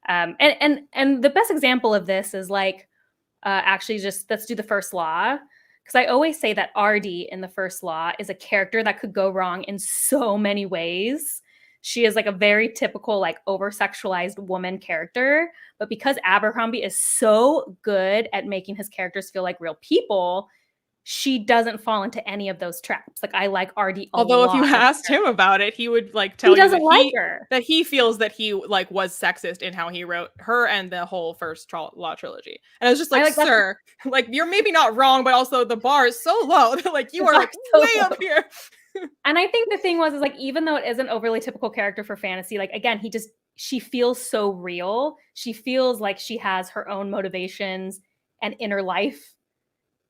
And the best example of this is like, actually just let's do the First Law. Because I always say that Ardy in the First Law is a character that could go wrong in so many ways. She is like a very typical, like over-sexualized woman character. But because Abercrombie is so good at making his characters feel like real people, she doesn't fall into any of those traps. Like I like Artie a Although if you lot. asked him about it, he would like He tell you doesn't like her. that he feels that he like was sexist in how he wrote her and the whole first Law trilogy. And I was just like, like sir, like you're maybe not wrong, but also the bar is so low that like you are like so way low. up here. And I think the thing is like, even though it isn't overly typical character for fantasy, like again, she feels so real. She feels like she has her own motivations and inner life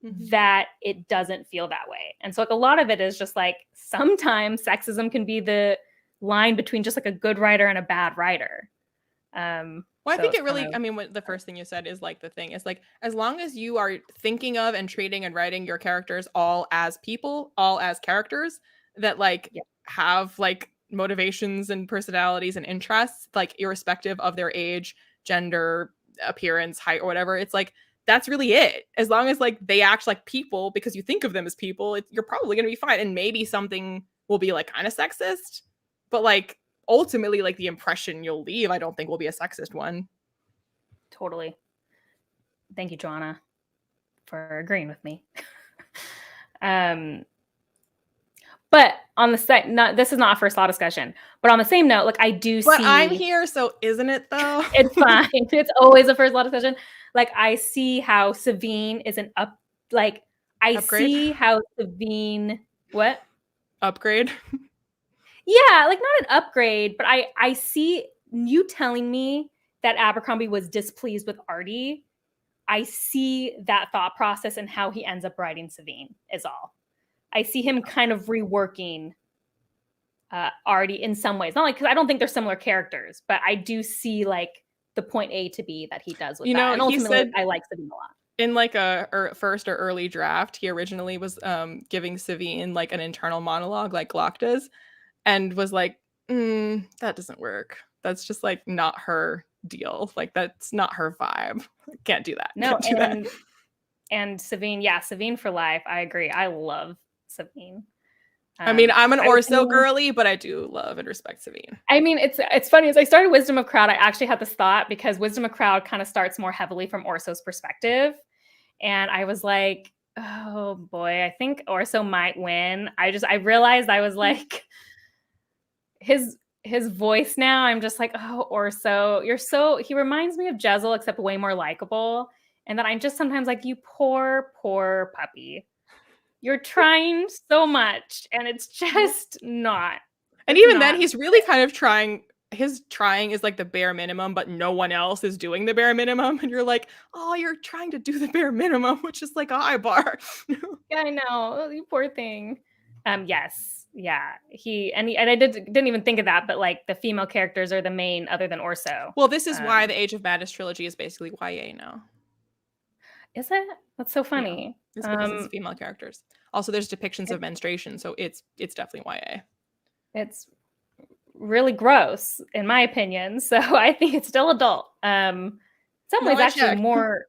that it doesn't feel that way. And so like a lot of it is just like sometimes sexism can be the line between just like a good writer and a bad writer. Well, I think it really, I mean, what the first thing you said is like the thing is like, as long as you are thinking of and treating and writing your characters all as people, all as characters that like have like motivations and personalities and interests, like irrespective of their age, gender, appearance, height, or whatever, it's like, that's really it. As long as like they act like people because you think of them as people, you're probably going to be fine. And maybe something will be like kind of sexist, but like, ultimately, like the impression you'll leave, I don't think will be a sexist one. Totally. Thank you, Joanna, for agreeing with me. But on the same, this is not a first law discussion, but on the same note, like I do see. But I'm here, so isn't it though? It's fine. It's always a first law discussion. Like I see how Savine is an upgrade? See how Savine, what? Upgrade? Yeah, like not an upgrade, but I see you telling me that Abercrombie was displeased with Artie. I see that thought process and how he ends up writing Savine is all. I see him kind of reworking Artie in some ways. Not like, because I don't think they're similar characters, but I do see like the point A to B that he does with that. And ultimately, said, I like Savine a lot. In like a first or early draft, he originally was giving Savine like an internal monologue like Glock does, and was like, that doesn't work. That's just like not her deal. Like that's not her vibe. Can't do that. No, and Savine, Savine for life. I agree. I love Savine. I mean, I'm an Orso girly, but I do love and respect Savine. I mean, it's funny. As I started Wisdom of Crowd, I actually had this thought because Wisdom of Crowd kind of starts more heavily from Orso's perspective. And I was like, oh boy, I think Orso might win. I realized I was like, his voice now, I'm just like, oh, Orso, he reminds me of Jezzel, except way more likable. And then I'm just sometimes like, you poor puppy. You're trying so much, and it's just not. And even then, he's really kind of trying. His trying is like the bare minimum, but no one else is doing the bare minimum. And you're like, oh, you're trying to do the bare minimum, which is like a high bar. Yeah, I know. You poor thing. Yes. Yeah. I didn't even think of that, but like the female characters are the main other than Orso. Well, this is why the Age of Madness trilogy is basically YA now. Is it? That's so funny. Yeah, it's because it's female characters. Also, there's depictions of menstruation, so it's definitely YA. It's really gross, in my opinion. So I think it's still adult. Some ways actually more.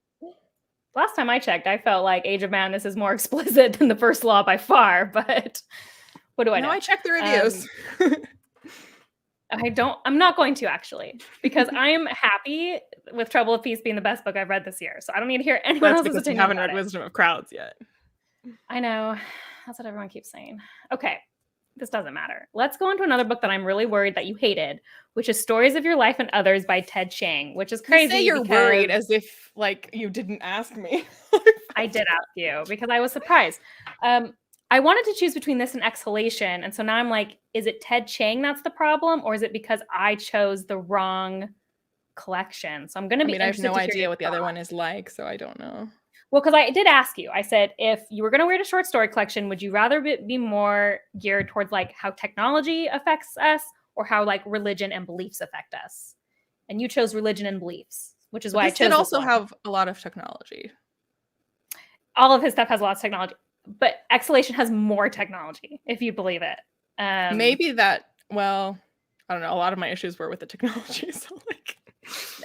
Last time I checked, I felt like Age of Madness is more explicit than the first law by far. But what do I know? I checked the reviews. I'm not going to actually, because I'm happy with Trouble with Peace being the best book I've read this year. So I don't need to hear anyone else's opinion. That's because you haven't read Wisdom of Crowds yet. I know. That's what everyone keeps saying. Okay. This doesn't matter. Let's go into another book that I'm really worried that you hated, which is Stories of Your Life and Others by Ted Chiang, which is crazy. You say you're worried as if like you didn't ask me. I did ask you because I was surprised. I wanted to choose between this and Exhalation. And so now I'm like, is it Ted Chiang that's the problem? Or is it because I chose the wrong collection? So I'm going to be interested. I have no idea what the other one is like, so I don't know. Well, because I did ask you, I said, if you were going to read a short story collection, would you rather be more geared towards like how technology affects us or how like religion and beliefs affect us? And you chose religion and beliefs, which is why I chose. It also have a lot of technology. All of his stuff has lots of technology, but Exhalation has more technology, if you believe it. Maybe that. Well, I don't know. A lot of my issues were with the technology, so like.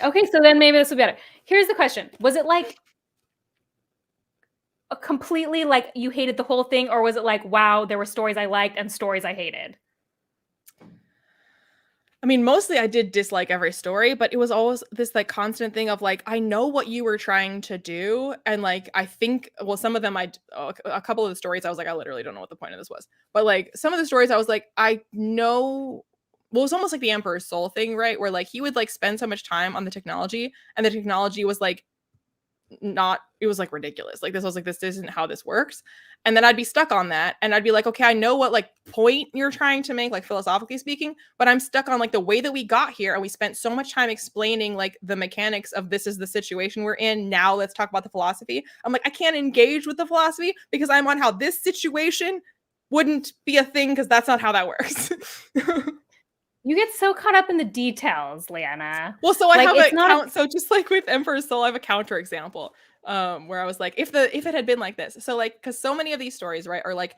Okay, so then maybe this will be better. Here's the question: was it like a completely like you hated the whole thing, or was it like, wow, there were stories I liked and stories I hated? I mean, mostly I did dislike every story, but it was always this like constant thing of like, I know what you were trying to do. And like, I think, well, some of them, a couple of the stories, I was like, I literally don't know what the point of this was. But like, some of the stories, I was like, I know. Well, it was almost like the Emperor's Soul thing, right? Where like he would like spend so much time on the technology, and the technology was like not, it was like ridiculous. Like this was like, this isn't how this works. And then I'd be stuck on that, and I'd be like, okay, I know what like point you're trying to make, like philosophically speaking, but I'm stuck on like the way that we got here, and we spent so much time explaining like the mechanics of this is the situation we're in. Now let's talk about the philosophy. I'm like, I can't engage with the philosophy because I'm on how this situation wouldn't be a thing, because that's not how that works. You get so caught up in the details, Liana. Well, so I Like, have it's a not count. So just like with Emperor's Soul, I have a counter example, where I was like, if it had been like this, so like, because so many of these stories, right, are like,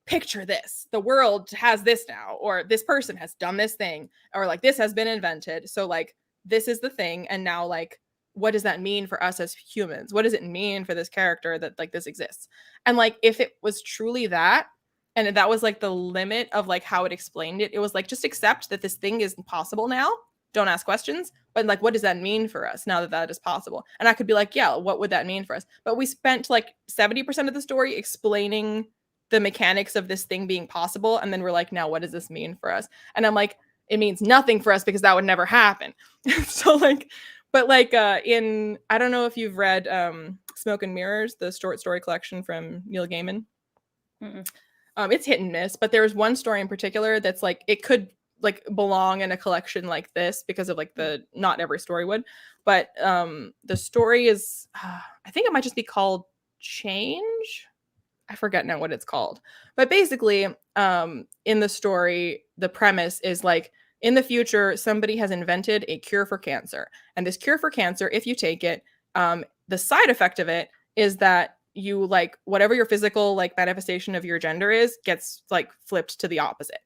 picture this, the world has this now, or this person has done this thing, or like this has been invented. So like, this is the thing, and now like, what does that mean for us as humans? What does it mean for this character that like this exists? And like, if it was truly that, and that was like the limit of like how it explained it, it was like, just accept that this thing is possible now, don't ask questions, but like, what does that mean for us now that that is possible? And I could be like, yeah, what would that mean for us? But we spent like 70% of the story explaining the mechanics of this thing being possible, and then we're like, now what does this mean for us? And I'm like, it means nothing for us because that would never happen. So like, but like in, I don't know if you've read Smoke and Mirrors, the short story collection from Neil Gaiman. It's hit and miss, but there's one story in particular that's like, it could like belong in a collection like this because of like the, not every story would, but the story is I think it might just be called Change. I forget now what it's called. But basically, in the story, the premise is like, in the future, somebody has invented a cure for cancer. And this cure for cancer, if you take it, the side effect of it is that you like, whatever your physical like manifestation of your gender is, gets like flipped to the opposite.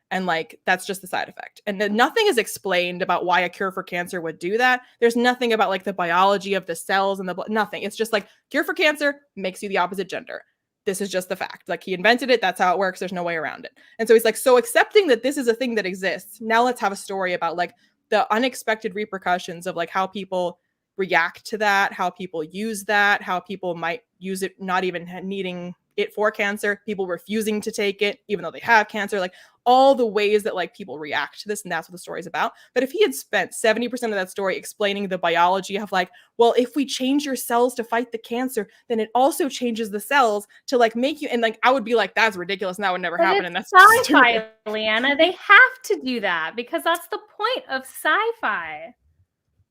And like, that's just the side effect. And then nothing is explained about why a cure for cancer would do that. There's nothing about like the biology of the cells and the blood, nothing. It's just like, cure for cancer makes you the opposite gender. This is just the fact. Like, he invented it. That's how it works. There's no way around it. And so he's like, so accepting that this is a thing that exists, now let's have a story about like the unexpected repercussions of like how people react to that, how people use that, how people might use it not even needing it for cancer, people refusing to take it even though they have cancer, like all the ways that like people react to this. And that's what the story is about. But if he had spent 70% of that story explaining the biology of like, well, if we change your cells to fight the cancer, then it also changes the cells to like make you, and like, I would be like, that's ridiculous and that would never happen. And that's sci-fi, Liana. They have to do that because that's the point of sci-fi.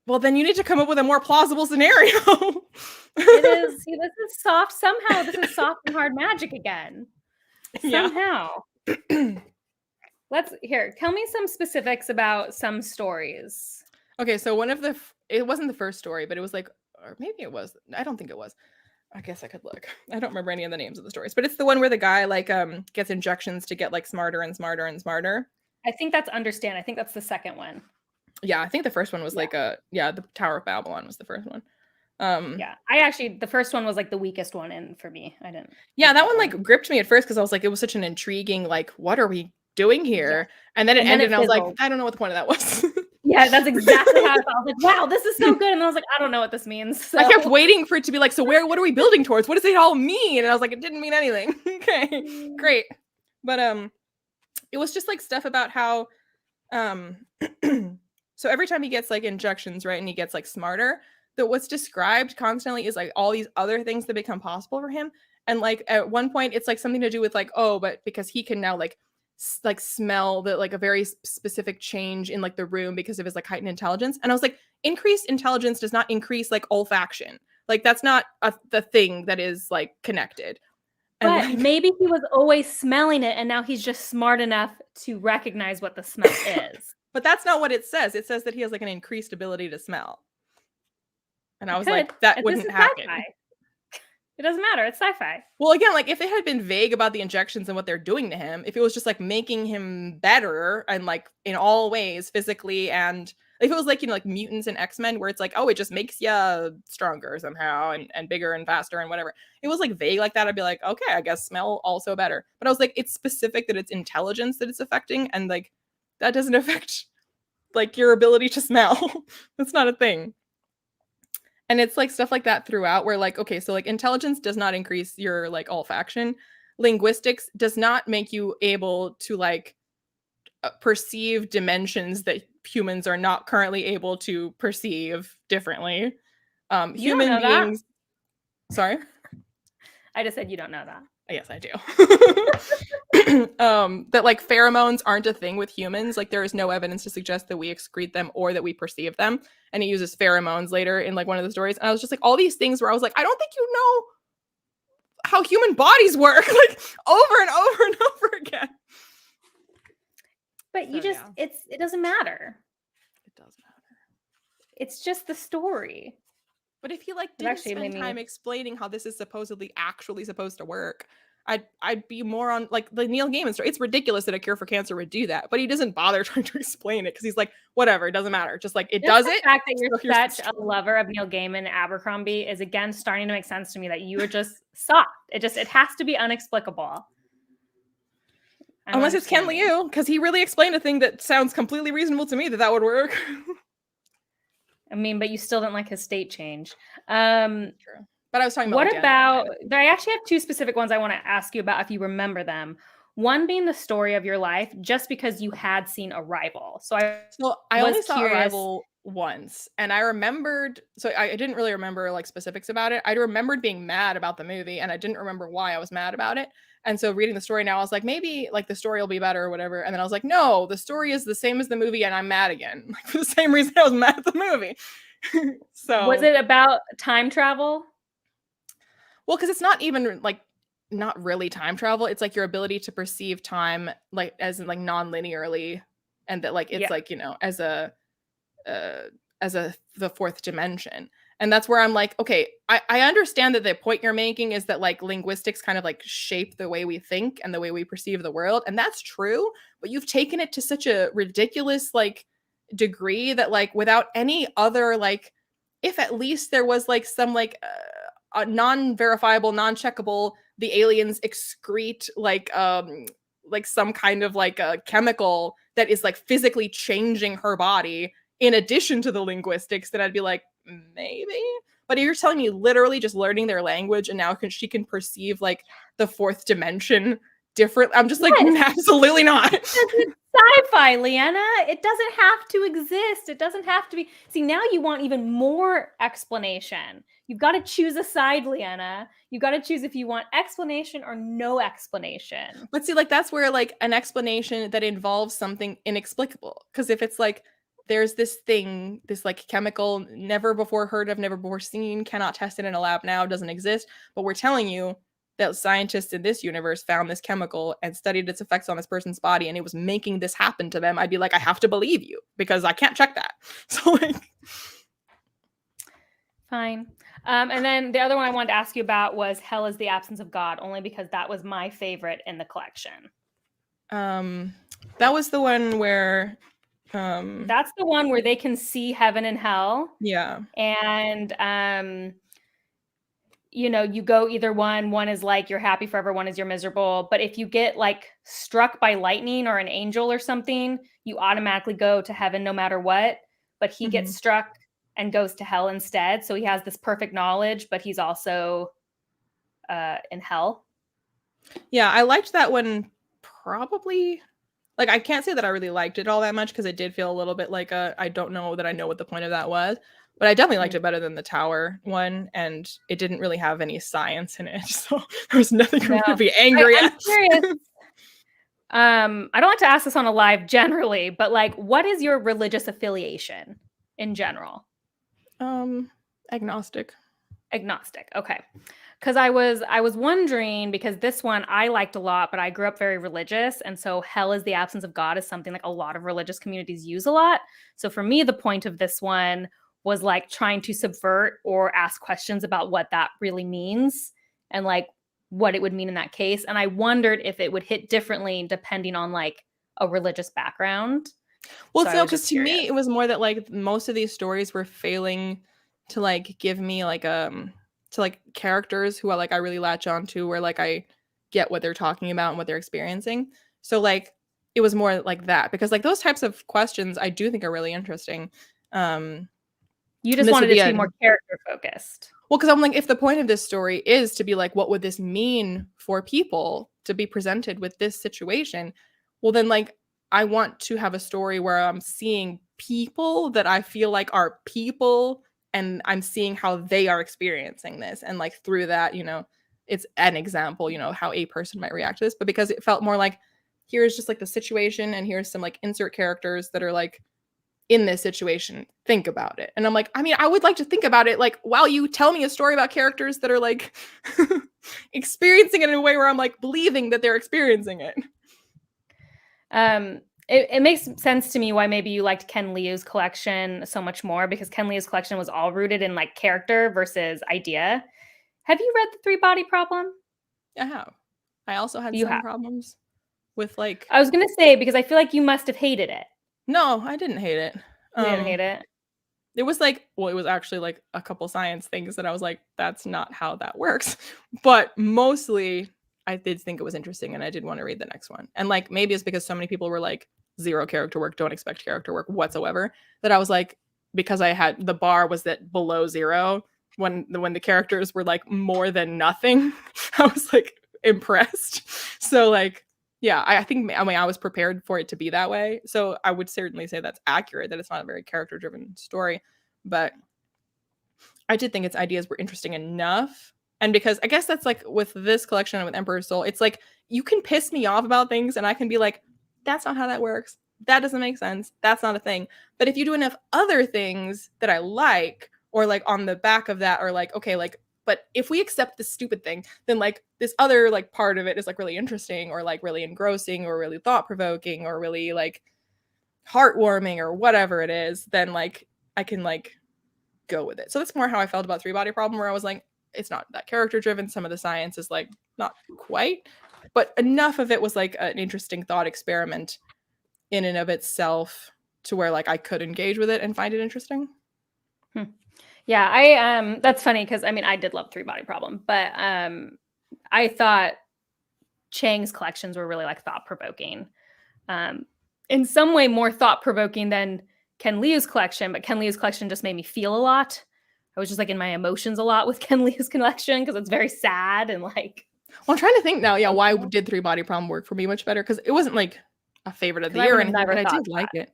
Well, then you need to come up with a more plausible scenario. It is. See, this is soft. Somehow this is soft and hard magic again. Somehow. Yeah. Let's here. Tell me some specifics about some stories. Okay, so one of the, it wasn't the first story, but it was like, or maybe it was. I don't think it was. I guess I could look. I don't remember any of the names of the stories, but it's the one where the guy like gets injections to get like smarter and smarter and smarter. I think that's Understand. I think that's the second one. Yeah, I think the first one was like the Tower of Babylon was the first one. Yeah, I actually, the first one was like the weakest one in for me. I didn't. Yeah, that one like gripped me at first because I was like, it was such an intriguing like, what are we doing here? Yeah. And then it ended, and I was like, I don't know what the point of that was. Yeah, that's exactly how I felt. I was like, wow, this is so good. And I was like, I don't know what this means. So. I kept waiting for it to be like, so what are we building towards? What does it all mean? And I was like, it didn't mean anything. Okay, great. But it was just like stuff about how so every time he gets like injections, right, and he gets like smarter, that what's described constantly is like all these other things that become possible for him. And like at one point it's like something to do with like, oh, but because he can now like smell the like a very specific change in like the room because of his like heightened intelligence. And I was like, increased intelligence does not increase like olfaction. Like that's not the thing that is like connected. And but like, maybe he was always smelling it and now he's just smart enough to recognize what the smell is. But that's not what it says. It says that he has like an increased ability to smell. And I was like, that wouldn't happen. Sci-fi. It doesn't matter. It's sci-fi. Well, again, like if it had been vague about the injections and what they're doing to him, if it was just like making him better and like in all ways physically, and if it was like, you know, like mutants and X-Men where it's like, oh, it just makes you stronger somehow and bigger and faster and whatever. It was like vague like that. I'd be like, okay, I guess smell also better. But I was like, it's specific that it's intelligence that it's affecting. And like, that doesn't affect like your ability to smell. That's not a thing. And it's like stuff like that throughout where like, okay, so like intelligence does not increase your like olfaction. Linguistics does not make you able to like perceive dimensions that humans are not currently able to perceive differently. You don't Human know that. beings. Sorry? I just said you don't know that. Yes, I do. That like pheromones aren't a thing with humans. Like there is no evidence to suggest that we excrete them or that we perceive them. And he uses pheromones later in like one of the stories. And I was just like, all these things where I was like, I don't think you know how human bodies work, like over and over and over again. But you just, it doesn't matter. It does matter. It's just the story. But if he like didn't spend time explaining how this is supposedly actually supposed to work, I'd be more on like the Neil Gaiman story. It's ridiculous that a cure for cancer would do that, but he doesn't bother trying to explain it because he's like, whatever, it doesn't matter. Just like it just does it. The fact that you're such a lover of Neil Gaiman and Abercrombie is again starting to make sense to me that you are just soft. It has to be unexplicable. Unless it's Ken Liu, because he really explained a thing that sounds completely reasonable to me that would work. I mean, but you still didn't like his state change. True. But I was talking about what about I actually have two specific ones I want to ask you about if you remember them. One being the story of your life, just because you had seen Arrival. So I only saw Arrival once, and I remembered. So I didn't really remember like specifics about it. I remembered being mad about the movie, and I didn't remember why I was mad about it. And so reading the story now, I was like, maybe like the story will be better or whatever. And then I was like, no, the story is the same as the movie, and I'm mad again, like for the same reason I was mad at the movie. So was it about time travel? Well, because it's not even like not really time travel. It's like your ability to perceive time like as in like non-linearly, and that like it's like, you know, as a the fourth dimension. And that's where I'm like, okay, I understand that the point you're making is that like linguistics kind of like shape the way we think and the way we perceive the world. And that's true, but you've taken it to such a ridiculous like degree that like without any other like, if at least there was like some like non-verifiable, non-checkable, the aliens excrete like some kind of like a chemical that is like physically changing her body in addition to the linguistics, then I'd be like, maybe. But you're telling me literally just learning their language and now she can perceive like the fourth dimension different. I'm just like, absolutely not. It's sci-fi, Liana. It doesn't have to exist. It doesn't have to be. See, now you want even more explanation. You've got to choose a side, Liana. You've got to choose if you want explanation or no explanation. But see, like that's where like an explanation that involves something inexplicable. Because if it's like, there's this thing, this like chemical, never before heard of, never before seen, cannot test it in a lab now, doesn't exist. But we're telling you that scientists in this universe found this chemical and studied its effects on this person's body, and it was making this happen to them. I'd be like, I have to believe you because I can't check that. So like, fine. And then the other one I wanted to ask you about was Hell is the Absence of God, only because that was my favorite in the collection. That was the one where that's the one where they can see heaven and hell. Yeah. And you know, you go either one is like you're happy forever, one is you're miserable. But if you get like struck by lightning or an angel or something, you automatically go to heaven no matter what. But he gets struck and goes to hell instead. So he has this perfect knowledge, but he's also in hell. Yeah, I liked that one probably. Like, I can't say that I really liked it all that much because it did feel a little bit like I don't know that I know what the point of that was. But I definitely liked it better than the tower one, and it didn't really have any science in it, so there was nothing for me to be angry at. I'm curious. I don't like to ask this on a live generally, but like, what is your religious affiliation in general? Agnostic. Agnostic. Okay. Because I was wondering, because this one I liked a lot, but I grew up very religious. And so hell is the absence of God is something like a lot of religious communities use a lot. So for me, the point of this one was like trying to subvert or ask questions about what that really means and like what it would mean in that case. And I wondered if it would hit differently depending on like a religious background. Well, so because to me, it was more that like most of these stories were failing to like give me like to like characters who I really latch on to, where like I get what they're talking about and what they're experiencing. So like it was more like that, because like those types of questions I do think are really interesting. You just wanted it to be more character focused. Well, because I'm like, if the point of this story is to be like, what would this mean for people to be presented with this situation? Well, then like I want to have a story where I'm seeing people that I feel like are people, and I'm seeing how they are experiencing this. And like through that, it's an example, how a person might react to this. But because it felt more like, here's just like the situation, and here's some like insert characters that are like in this situation, think about it. And I'm like, I mean, I would like to think about it like while you tell me a story about characters that are like experiencing it in a way where I'm like believing that they're experiencing it. It makes sense to me why maybe you liked Ken Liu's collection so much more, because Ken Liu's collection was all rooted in like character versus idea. Have you read The Three Body Problem? I have. I also had You some have. problems with like. I was gonna say, because I feel like you must have hated it. No, I didn't hate it. You didn't hate it? It was like, well, it was actually like a couple science things that I was like, that's not how that works. But mostly I did think it was interesting, and I did want to read the next one. And like maybe it's because so many people were like, zero character work, don't expect character work whatsoever, that I was like, because I had the bar was that below zero when the characters were like more than nothing. I was like impressed. So like, yeah, I think, I mean, I was prepared for it to be that way. So I would certainly say that's accurate, that it's not a very character driven story. But I did think its ideas were interesting enough. And because I guess that's like with this collection and with Emperor's Soul, it's like you can piss me off about things and I can be like, that's not how that works. That doesn't make sense. That's not a thing. But if you do enough other things that I like, or like on the back of that, or like, okay, like, but if we accept this stupid thing, then like this other like part of it is like really interesting, or like really engrossing, or really thought provoking, or really like heartwarming, or whatever it is, then like I can like go with it. So that's more how I felt about Three Body Problem, where I was like, it's not that character driven. Some of the science is like not quite, but enough of it was like an interesting thought experiment in and of itself to where like I could engage with it and find it interesting. Yeah, I that's funny, because I mean I did love Three Body Problem, but I thought Chang's collections were really like thought provoking. In some way more thought provoking than Ken Liu's collection, but Ken Liu's collection just made me feel a lot. I was just like in my emotions a lot with Ken Liu's collection, because it's very sad and like. Well, I'm trying to think now. Yeah, why did Three Body Problem work for me much better? Because it wasn't like a favorite of the year or anything, but I did like it.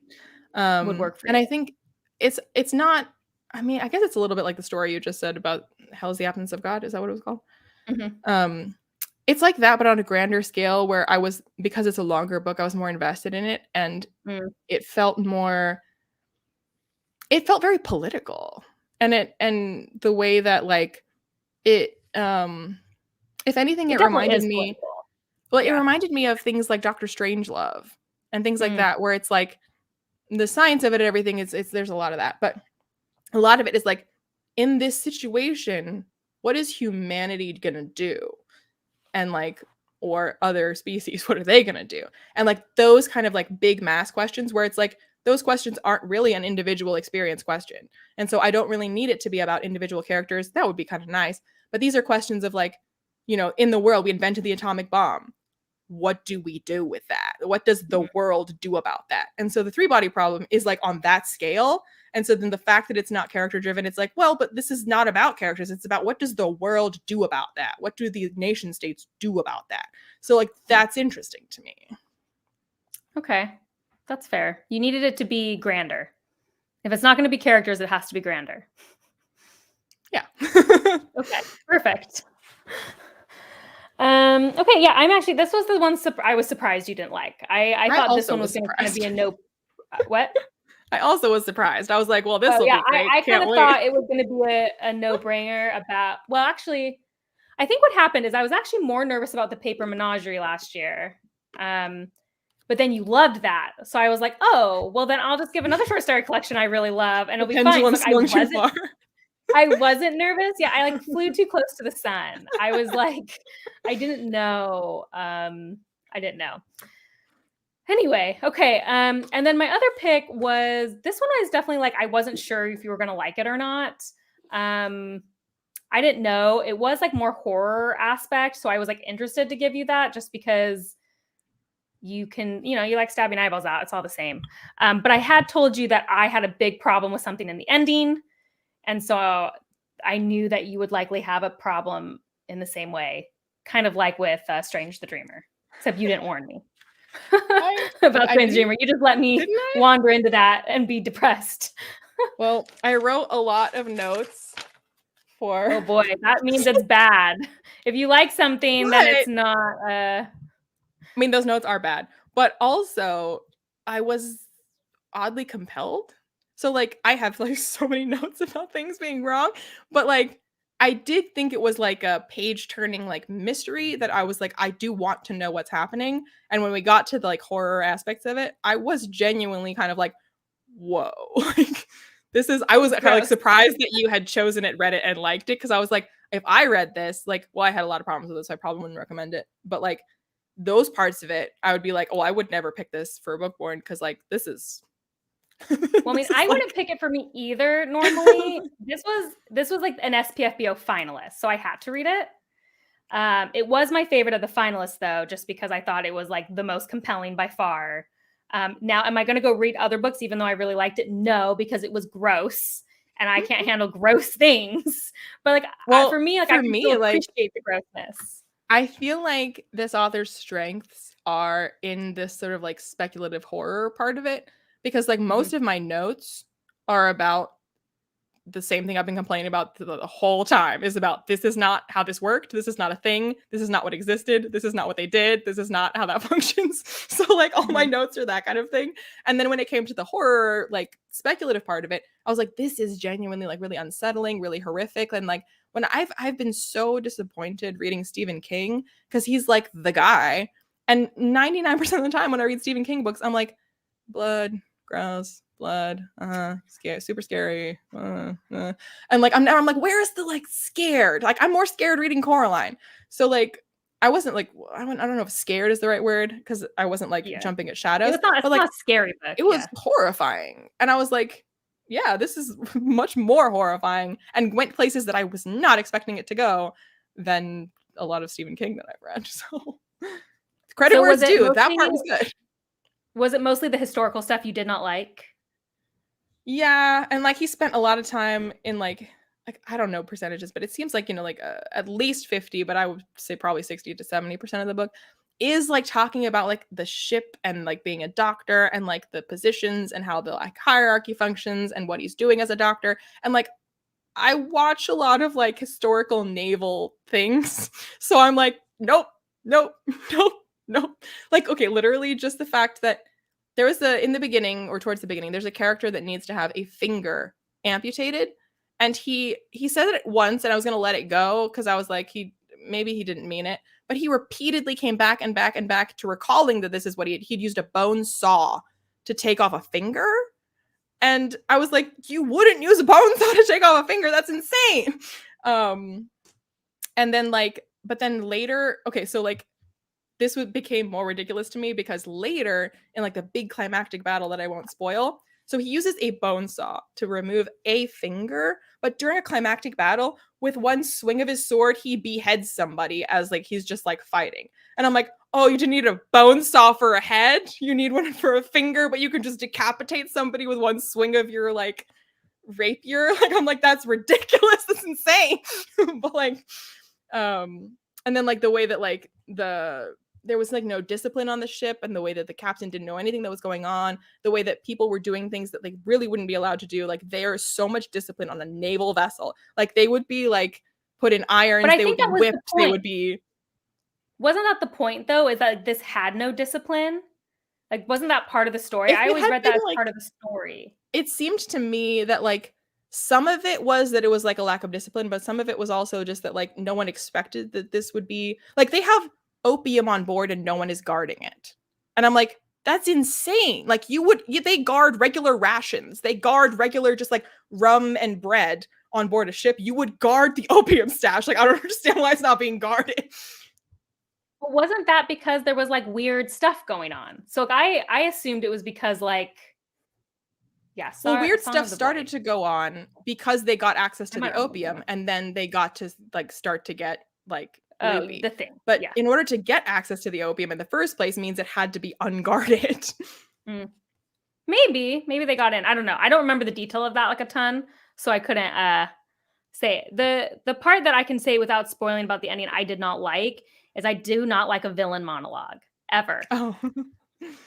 Would work for you. And I think it's not. I mean, I guess it's a little bit like the story you just said about Hell is the Absence of God. Is that what it was called? Mm-hmm. It's like that, but on a grander scale, where I was, because it's a longer book, I was more invested in it, and it felt very political, and the way that like it, if anything, it reminded me. Political. Well, yeah. It reminded me of things like Dr. Strangelove and things like that, where it's like the science of it and everything is there's a lot of that, but a lot of it is like, in this situation, what is humanity gonna do? And like, or other species, what are they gonna do? And like those kind of like big mass questions, where it's like those questions aren't really an individual experience question. And so I don't really need it to be about individual characters. That would be kind of nice. But these are questions of like, in the world, we invented the atomic bomb. What do we do with that? What does the world do about that? And so the Three Body Problem is like on that scale. And so then the fact that it's not character driven, it's like, well, but this is not about characters. It's about, what does the world do about that? What do the nation states do about that? So like, that's interesting to me. Okay. That's fair. You needed it to be grander. If it's not going to be characters, it has to be grander. Yeah. Okay. Perfect. Okay. Yeah. I'm actually, this was the one I was surprised you didn't like. I thought this one was going to kind of be a no. What? I also was surprised. I was like, well, this will be great. I kind of thought it was going to be a no-brainer about, well, actually, I think what happened is I was actually more nervous about the Paper Menagerie last year. But then you loved that. So I was like, oh, well, then I'll just give another short story collection I really love, and it'll be fine. Like, I wasn't nervous. Yeah, I like flew too close to the sun. I was like, I didn't know. I didn't know. Anyway, okay. And then my other pick was, this one I was definitely like, I wasn't sure if you were going to like it or not. I didn't know. It was like more horror aspect. So I was like interested to give you that, just because you can, you like stabbing eyeballs out. It's all the same. But I had told you that I had a big problem with something in the ending. And so I knew that you would likely have a problem in the same way, kind of like with Strange the Dreamer, except you didn't warn me about Strange the Dreamer. You just let me wander into that and be depressed. Well, I wrote a lot of notes for... Oh boy, that means it's bad. If you like something, then it's not... I mean, those notes are bad, but also I was oddly compelled. So like I have like so many notes about things being wrong, but like I did think it was like a page turning like mystery that I was like, I do want to know what's happening. And when we got to the like horror aspects of it, I was genuinely kind of like, whoa, like I was kind of like surprised that you had chosen it, read it, and liked it. Cause I was like, if I read this, like, well, I had a lot of problems with this, so I probably wouldn't recommend it. But like those parts of it, I would be like, oh, I would never pick this for a bookborn because like this is... Well, I mean, I wouldn't pick it for me either normally. This was like an SPFBO finalist, so I had to read it. It was my favorite of the finalists, though, just because I thought it was like the most compelling by far. Now, am I going to go read other books even though I really liked it? No, because it was gross, and I can't handle gross things. But like, for me, like I can still appreciate the grossness. I feel like this author's strengths are in this sort of like speculative horror part of it. Because like most of my notes are about the same thing I've been complaining about the whole time, is about this is not how this worked. This is not a thing. This is not what existed. This is not what they did. This is not how that functions. So like all my notes are that kind of thing. And then when it came to the horror, like speculative part of it, I was like, this is genuinely like really unsettling, really horrific. And like when I've been so disappointed reading Stephen King because he's like the guy. And 99% of the time when I read Stephen King books, I'm like, blood, gross, blood, scary, super scary, and like I'm like, where is the like scared? Like I'm more scared reading Coraline. So like I wasn't like, I don't know if scared is the right word, because I wasn't like jumping at shadows. It's not a scary book. It was horrifying, and I was like, yeah, this is much more horrifying, and went places that I was not expecting it to go than a lot of Stephen King that I've read. So credit where it's due. That part was good. Was it mostly the historical stuff you did not like? Yeah, and like he spent a lot of time in like I don't know percentages, but it seems like, like at least 50, but I would say probably 60 to 70% of the book is like talking about like the ship and like being a doctor and like the positions and how the like hierarchy functions and what he's doing as a doctor. And like I watch a lot of like historical naval things. So I'm like, nope. Like, okay, literally just the fact that there was in the beginning or towards the beginning, there's a character that needs to have a finger amputated. And he said it once and I was going to let it go because I was like, maybe he didn't mean it. But he repeatedly came back and back and back to recalling that this is what he'd used a bone saw to take off a finger. And I was like, you wouldn't use a bone saw to take off a finger. That's insane. And then like, but then later, okay, so like this became more ridiculous to me because later in like the big climactic battle that I won't spoil, so he uses a bone saw to remove a finger, but during a climactic battle, with one swing of his sword, he beheads somebody as like he's just like fighting. And I'm like, oh, you didn't need a bone saw for a head? You need one for a finger, but you can just decapitate somebody with one swing of your like rapier? Like, I'm like, that's ridiculous. That's insane. But like, and then like the way that like there was like no discipline on the ship, and the way that the captain didn't know anything that was going on, the way that people were doing things that like really wouldn't be allowed to do. Like there's so much discipline on a naval vessel. Like they would be like put in irons, they would be whipped, they would be... Wasn't that the point though, is that this had no discipline? Like, wasn't that part of the story? I always read that as part of the story. It seemed to me that like some of it was that it was like a lack of discipline, but some of it was also just that like no one expected that this would be like, they have opium on board and no one is guarding it. And I'm like, that's insane. Like they guard regular rations. They guard regular just like rum and bread on board a ship. You would guard the opium stash. Like, I don't understand why it's not being guarded. But wasn't that because there was like weird stuff going on? So like, I assumed it was because like, well, weird stuff started to go on because they got access to the opium, and then they got to like start to get like Oh, loopy. the thing. But Yeah. in order to get access to the opium in the first place means it had to be unguarded. Mm. Maybe they got in. I don't know. I don't remember the detail of that like a ton, so I couldn't say it. The part that I can say without spoiling about the ending I did not like is I do not like a villain monologue ever. Oh.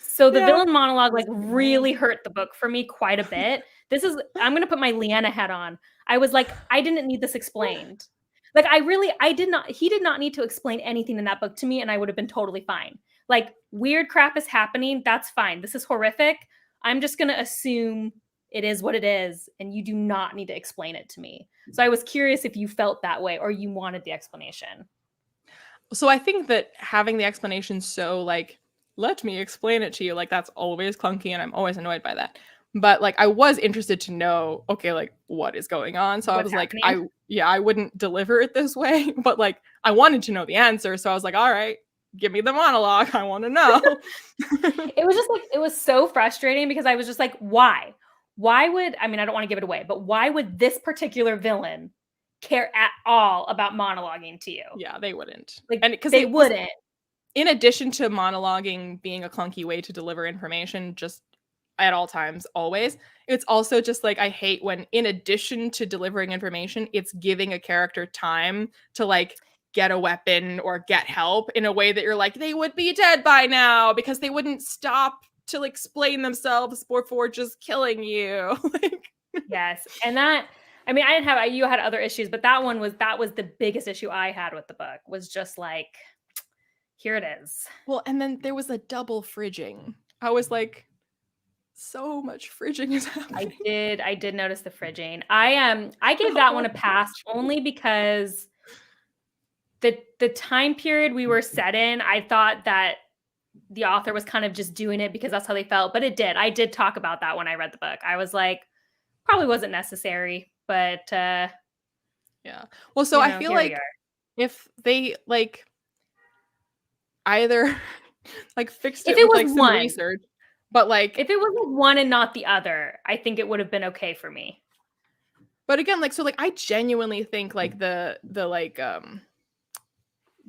So the Yeah. villain monologue like really hurt the book for me quite a bit. I'm going to put my Liene hat on. I was like, I didn't need this explained. Like he did not need to explain anything in that book to me and I would have been totally fine. Like weird crap is happening, that's fine. This is horrific. I'm just going to assume it is what it is and you do not need to explain it to me. So I was curious if you felt that way or you wanted the explanation. So I think that having the explanation so like, let me explain it to you, like that's always clunky and I'm always annoyed by that. But like I was interested to know, okay, like what is going on? So I was happening? like, I wouldn't deliver it this way, but like I wanted to know the answer. So I was like, all right, give me the monologue. I want to know. It was just like, it was so frustrating because I was just like, why? Why would, I mean, I don't want to give it away, but why would this particular villain care at all about monologuing to you? Yeah, they wouldn't. Like, And because they wouldn't. In addition to monologuing being a clunky way to deliver information, just at all times, always, it's also just like I hate when, in addition to delivering information, it's giving a character time to like get a weapon or get help in a way that you're like, they would be dead by now because they wouldn't stop to explain themselves before just killing you. Yes. And that, I mean, I didn't have, you had other issues, but that was the biggest issue I had with the book was just like, here it is. Well, and then there was a double fridging. I was like, so much fridging is happening. I did notice the fridging. I gave that one a pass only because the time period we were set in, I thought that the author was kind of just doing it because that's how they felt, but it did. I did talk about that when I read the book. I was like, probably wasn't necessary, but yeah. Well, so I feel like if they like either like fixed it with like some research, but like if it was like one and not the other, I think it would have been okay for me. But again, like so like I genuinely think like the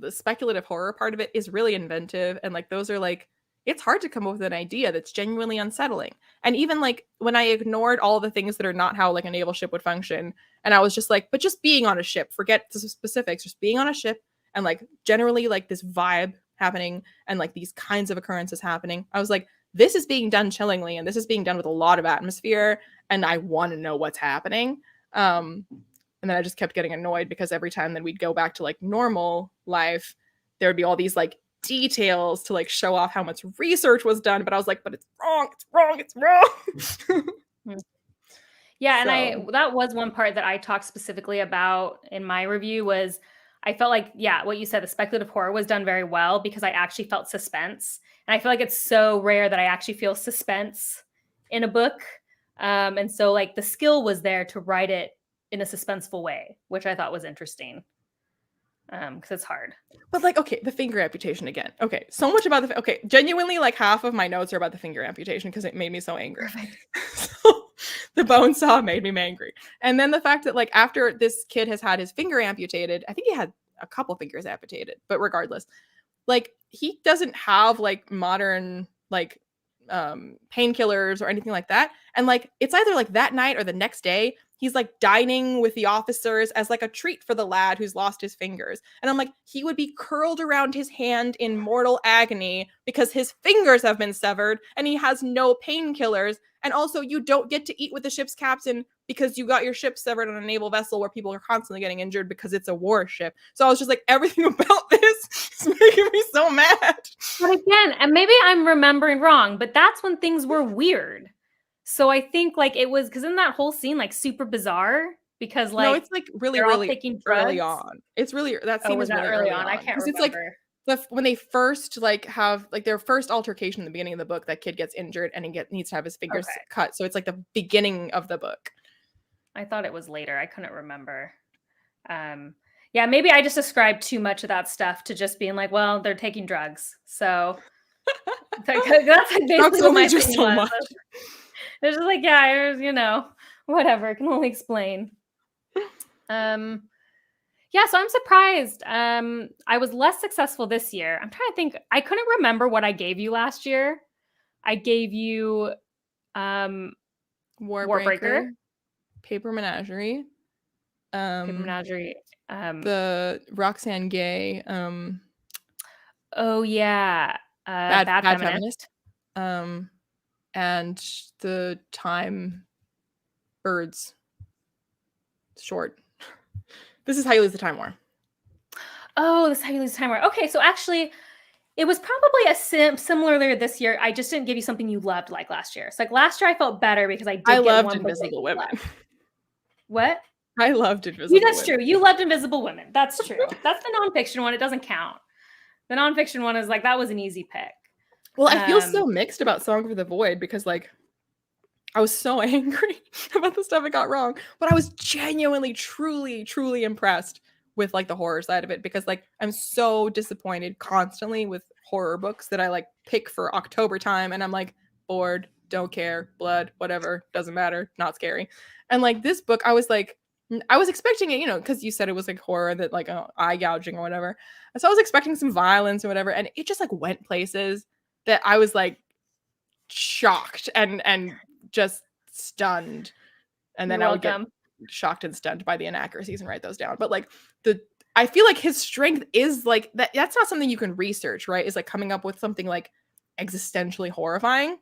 speculative horror part of it is really inventive and like those are like it's hard to come up with an idea that's genuinely unsettling. And even like when I ignored all the things that are not how like a naval ship would function and I was just like, but just being on a ship, forget the specifics, just being on a ship and like generally like this vibe happening and like these kinds of occurrences happening. I was like, this is being done chillingly and this is being done with a lot of atmosphere and I want to know what's happening. And then I just kept getting annoyed because every time that we'd go back to like normal life, there would be all these like details to like show off how much research was done. But I was like, but it's wrong. Yeah. So. And that was one part that I talked specifically about in my review was I felt like, yeah, what you said, the speculative horror was done very well because I actually felt suspense. And I feel like it's so rare that I actually feel suspense in a book. And so like the skill was there to write it in a suspenseful way, which I thought was interesting. Because it's hard. But like, okay, the finger amputation again. Okay, so much about okay, genuinely like half of my notes are about the finger amputation because it made me so angry. So, the bone saw made me angry. And then the fact that like after this kid has had his finger amputated, I think he had a couple fingers amputated, but regardless, like he doesn't have like modern like painkillers or anything like that. And like it's either like that night or the next day he's like dining with the officers as like a treat for the lad who's lost his fingers. And I'm like, he would be curled around his hand in mortal agony because his fingers have been severed and he has no painkillers. And also you don't get to eat with the ship's captain because you got your ship severed on a naval vessel where people are constantly getting injured because it's a warship. So I was just like, everything about this is making me so mad. But again, and maybe I'm remembering wrong, but that's when things were weird. So I think like it was because in that whole scene like super bizarre because like no, it's like really early on. It's really that scene was really early on. I can't remember. It's like when they first like have like their first altercation in the beginning of the book, that kid gets injured and he needs to have his fingers cut. So it's like the beginning of the book. I thought it was later. I couldn't remember. Yeah, maybe I just ascribed too much of that stuff to just being like, well, they're taking drugs. So that's like basically what my opinion was. Much. They're just like, yeah, you know, whatever. I can only explain. Yeah, so I'm surprised. I was less successful this year. I'm trying to think. I couldn't remember what I gave you last year. I gave you Warbreaker, Warbreaker, Paper Menagerie, Paper Menagerie. the Roxane Gay, Oh yeah, Bad Bad Feminist. Feminist, and the Time Birds short. This is How You Lose the Time War. Oh, this is How You Lose Time War. Okay, so actually, it was probably a similar this year. I just didn't give you something you loved like last year. So like last year, I felt better because I did get loved one book Invisible Women. What? I loved Invisible That's Women. true. You loved Invisible Women. That's true. That's the nonfiction one. It doesn't count. The nonfiction one is like, that was an easy pick. Well, I feel so mixed about Song for the Void because like I was so angry about the stuff I got wrong, but I was genuinely, truly, truly impressed with like the horror side of it because like I'm so disappointed constantly with horror books that I like pick for October time and I'm like bored, don't care, blood, whatever, doesn't matter, not scary. And like this book, I was expecting it, because you said it was like horror that like eye gouging or whatever. And so I was expecting some violence or whatever, and it just like went places that I was like shocked and just stunned. And then I would get shocked and stunned by the inaccuracies and write those down. But like I feel like his strength is like that's not something you can research, right? Is like coming up with something like existentially horrifying.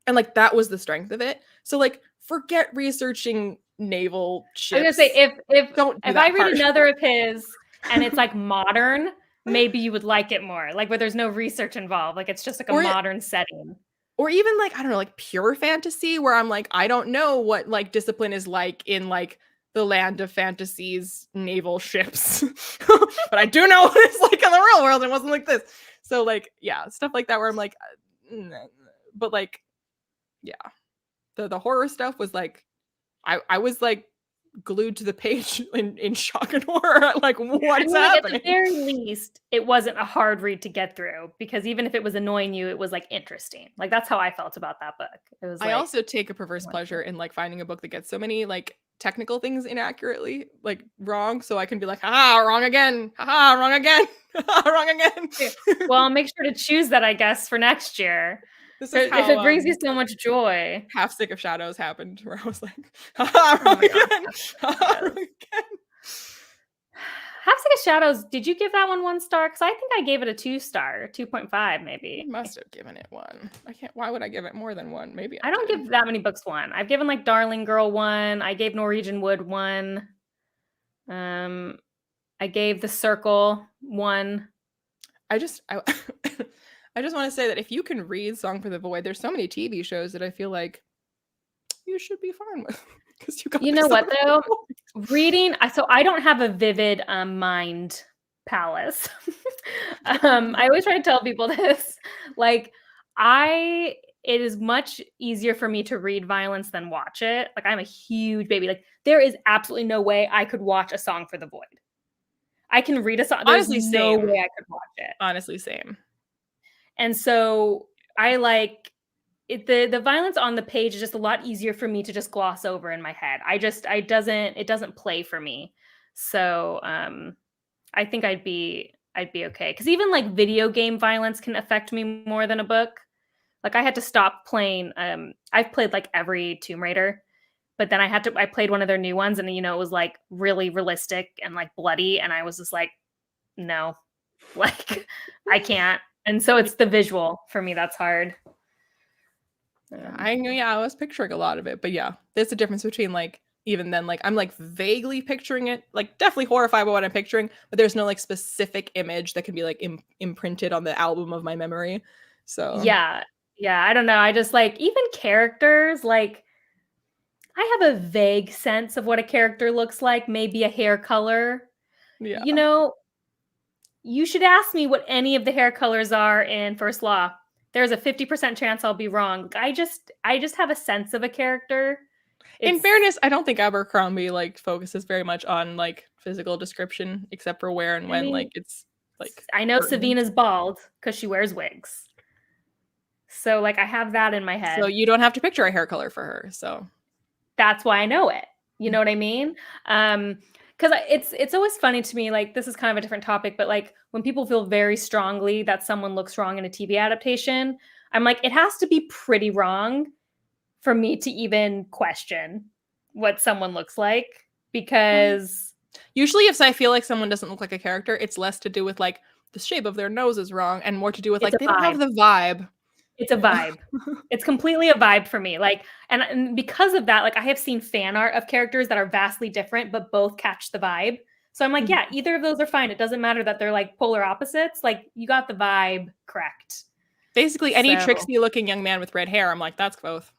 And like that was the strength of it. So like forget researching naval ships. I was gonna say if I read another of his and it's like modern, maybe you would like it more. Like where there's no research involved. Like it's just like a modern setting. Or even like, I don't know, like pure fantasy where I'm like, I don't know what like discipline is like in like the land of fantasies naval ships. But I do know what it's like in the real world. It wasn't like this. So like, yeah, stuff like that where I'm like, but like, yeah. The horror stuff was like, I was like glued to the page in shock and horror. Like, what's happening? At the very least, it wasn't a hard read to get through because even if it was annoying you, it was like interesting. Like that's how I felt about that book. It was. I also take a perverse pleasure in like finding a book that gets so many like technical things inaccurately, like wrong, so I can be like, wrong again, wrong again, wrong again. Well, I'll make sure to choose that, I guess, for next year. This is how, if it brings you so much joy. Half Sick of Shadows happened, where I was like, wrong again, wrong again. Half Sick of Shadows, did you give that one star? Because I think I gave it a 2-star, 2.5 maybe. You must have given it 1. I can't. Why would I give it more than 1? Maybe I don't give that many books 1. I've given like Darling Girl 1. I gave Norwegian Wood 1. I gave The Circle 1. I just want to say that if you can read Song for the Void, there's so many TV shows that I feel like you should be fine with. Because you know what though, reading. So I don't have a vivid mind palace. I always try to tell people this. Like it is much easier for me to read violence than watch it. Like I'm a huge baby. Like there is absolutely no way I could watch A Song for the Void. I can read a song. Honestly, there's no way I could watch it. Honestly, same. And so I like it, the violence on the page is just a lot easier for me to just gloss over in my head. It doesn't play for me. So I think I'd be okay. Because even like video game violence can affect me more than a book. Like I had to stop playing. I've played like every Tomb Raider, but then I played one of their new ones, and it was like really realistic and like bloody, and I was just like, no, like I can't. And so it's the visual for me that's hard. I was picturing a lot of it, but yeah, there's a difference between like even then like I'm like vaguely picturing it, like definitely horrified by what I'm picturing, but there's no like specific image that can be like imprinted on the album of my memory. So yeah, I don't know. I just like even characters, like I have a vague sense of what a character looks like, maybe a hair color. Yeah. You should ask me what any of the hair colors are in First Law. There's a 50% chance I'll be wrong. I just have a sense of a character. In fairness, I don't think Abercrombie like focuses very much on like physical description, except for where and when like it's like. I know Savina's bald because she wears wigs. So like I have that in my head. So you don't have to picture a hair color for her. So that's why I know it. You know what I mean? because it's always funny to me, like, this is kind of a different topic, but, like, when people feel very strongly that someone looks wrong in a TV adaptation, I'm like, it has to be pretty wrong for me to even question what someone looks like, because Usually if I feel like someone doesn't look like a character, it's less to do with like the shape of their nose is wrong and more to do with it's like a they don't have vibe. the vibe. It's a vibe. It's completely a vibe for me, like, and because of that, like, I have seen fan art of characters that are vastly different, but both catch the vibe. So I'm like, yeah, either of those are fine. It doesn't matter that they're, like, polar opposites, like, you got the vibe correct. Basically, any So tricksy-looking young man with red hair, I'm like, that's both.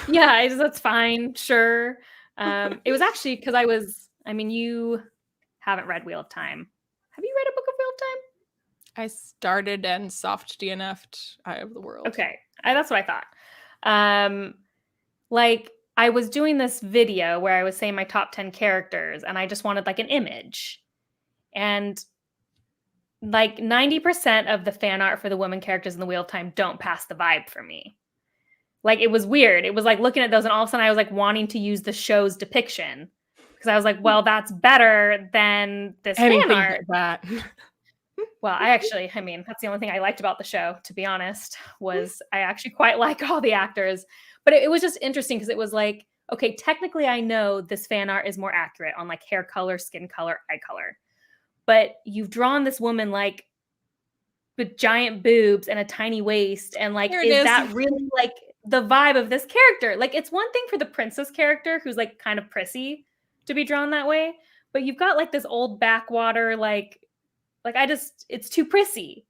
yeah, that's fine, sure. It was actually because I mean, you haven't read Wheel of Time. Have you read a book of Wheel of Time? I started and soft DNF'd Eye of the World. Okay, that's what I thought. Like, I was doing this video where I was saying my top 10 characters, and I just wanted, like, an image. And, like, 90% of the fan art for the women characters in the Wheel of Time don't pass the vibe for me. Like, it was weird. It was like looking at those, and all of a sudden I was, like, wanting to use the show's depiction. Because I was like, well, that's better than this fan art. That. Well, I mean, that's the only thing I liked about the show, to be honest, was I actually quite like all the actors. But it was just interesting because it was like, okay, technically I know this fan art is more accurate on like hair color, skin color, eye color. But you've drawn this woman like with giant boobs and a tiny waist. And like, is that really like the vibe of this character? Like, it's one thing for the princess character who's like kind of prissy to be drawn that way. But you've got like this old backwater, like it's too prissy.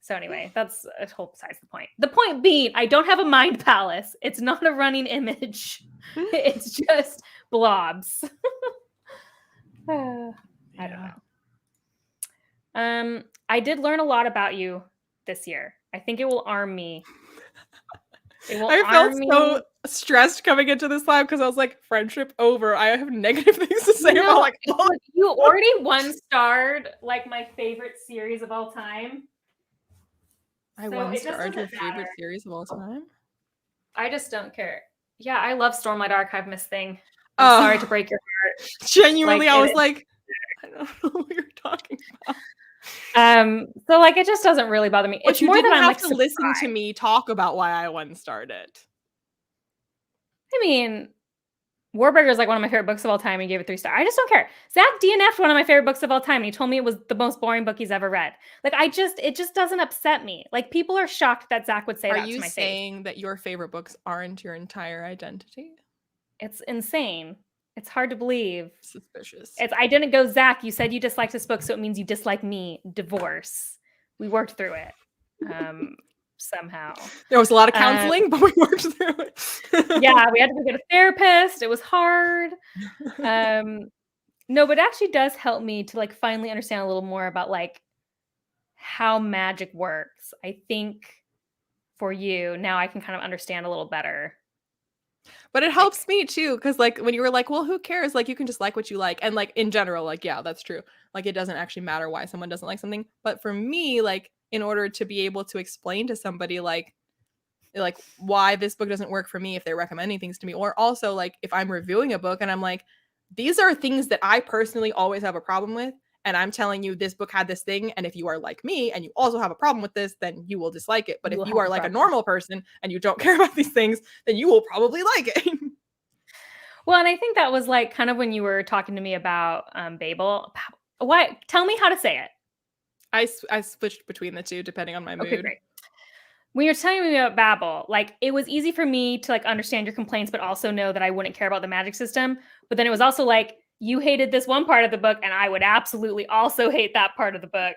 So anyway, that's a whole besides the point. The point being, I don't have a mind palace. It's not a running image. It's just blobs. I don't know. I did learn a lot about you this year. I think it will arm me. I felt so stressed coming into this live because I was like, friendship over. I have negative things to say about like you already 1-starred like my favorite series of all time. I 1-starred your favorite series of all time? I just don't care. Yeah, I love Stormlight Archive, Miss Thing. I'm sorry to break your heart. Genuinely, I was like, I don't know what you're talking about. So like it just doesn't really bother me. But it's you more didn't that have to listen to me talk about why I 1-starred it. I mean, Warbreaker is like one of my favorite books of all time. He gave it 3 stars. I just don't care. Zach DNF'd one of my favorite books of all time, and he told me it was the most boring book he's ever read. Like, it just doesn't upset me. Like, people are shocked that Zach would say that to my face. Are you saying that your favorite books aren't your entire identity? It's insane. It's hard to believe. Suspicious. I didn't go, Zach, you said you disliked this book, so it means you dislike me. Divorce. We worked through it. Somehow. There was a lot of counseling, but we worked through it. Yeah, we had to go get a therapist. It was hard. No, but it actually does help me to like finally understand a little more about like how magic works. I think for you, now I can kind of understand a little better. But it helps me too, because like when you were like, well, who cares? Like you can just like what you like. And like in general, like, yeah, that's true. Like it doesn't actually matter why someone doesn't like something. But for me, like in order to be able to explain to somebody like why this book doesn't work for me if they're recommending things to me, or also like if I'm reviewing a book and I'm like, these are things that I personally always have a problem with, and I'm telling you this book had this thing, and if you are like me and you also have a problem with this, then you will dislike it. But if you are like a normal person and you don't care about these things, then you will probably like it. Well, and I think that was like kind of when you were talking to me about Babel. What? Tell me how to say it. I switched between the two depending on my mood. Okay, great. When you're telling me about Babel, like it was easy for me to like understand your complaints, but also know that I wouldn't care about the magic system. But then it was also like you hated this one part of the book, and I would absolutely also hate that part of the book.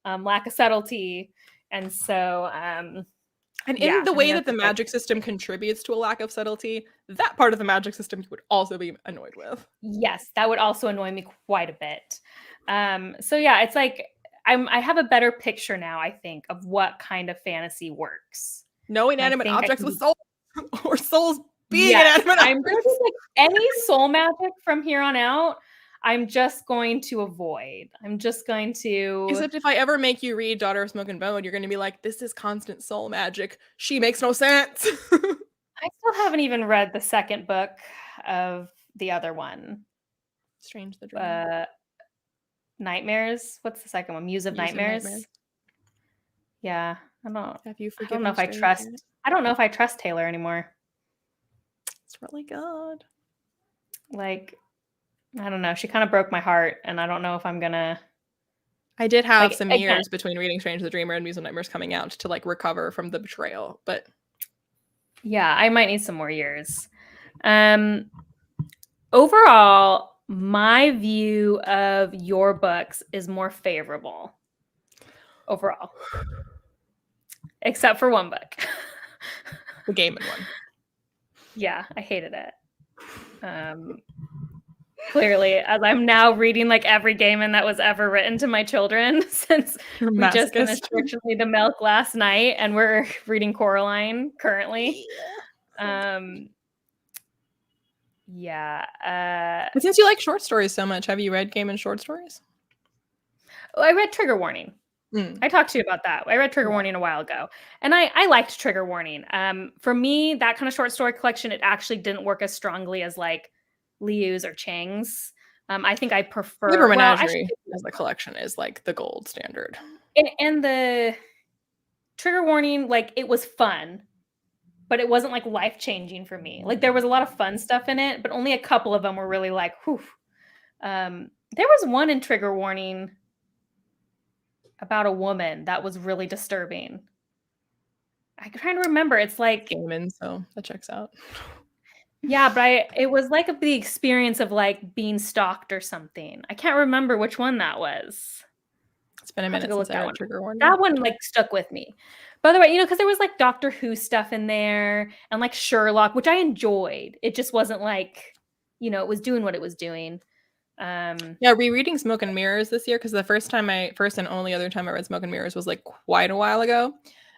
Lack of subtlety, and so in the way that the magic system contributes to a lack of subtlety, that part of the magic system you would also be annoyed with. Yes, that would also annoy me quite a bit. So yeah, it's like I have a better picture now, I think, of what kind of fantasy works. No inanimate objects with souls, or souls being inanimate I'm just like any soul magic from here on out, I'm just going to avoid. I'm just going to... Except if I ever make you read Daughter of Smoke and Bone, you're going to be like, this is constant soul magic. She makes no sense. I still haven't even read the second book of the other one. Strange the Dreamer. Nightmares. What's the second one? Muse of Nightmares. Yeah, I don't know if I trust. I don't know if I trust Taylor anymore. It's really good. Like, I don't know. She kind of broke my heart, and I don't know if I'm gonna. I did have some years between reading Strange the Dreamer and Muse of Nightmares coming out to like recover from the betrayal, but yeah, I might need some more years. Overall, my view of your books is more favorable. Overall, except for one book, the Gaiman one. Yeah, I hated it. Clearly, as I'm now reading like every Gaiman that was ever written to my children since we just finished Fortunately the Milk last night, and we're reading Coraline currently. Yeah. But since you like short stories so much, have you read Gaiman short stories? Oh, I read Trigger Warning. I talked to you about that. I read Trigger Warning a while ago, and I liked Trigger Warning. For me, that kind of short story collection, it actually didn't work as strongly as like Liu's or Chang's. I think I prefer Liber Menagerie as the collection is like the gold standard. And the Trigger Warning, like it was fun, but it wasn't like life-changing for me. Like there was a lot of fun stuff in it, but only a couple of them were really like, whew. There was one in Trigger Warning about a woman that was really disturbing. I'm trying to remember. It's like Gaiman, so that checks out. Yeah, but it was like the experience of like being stalked or something. I can't remember which one that was. It's been a minute since I read Trigger Warning. That one like stuck with me. By the way, because there was like Doctor Who stuff in there and like Sherlock, which I enjoyed. It just wasn't like, it was doing what it was doing. Yeah, rereading Smoke and Mirrors this year, because the first and only other time I read Smoke and Mirrors was like quite a while ago.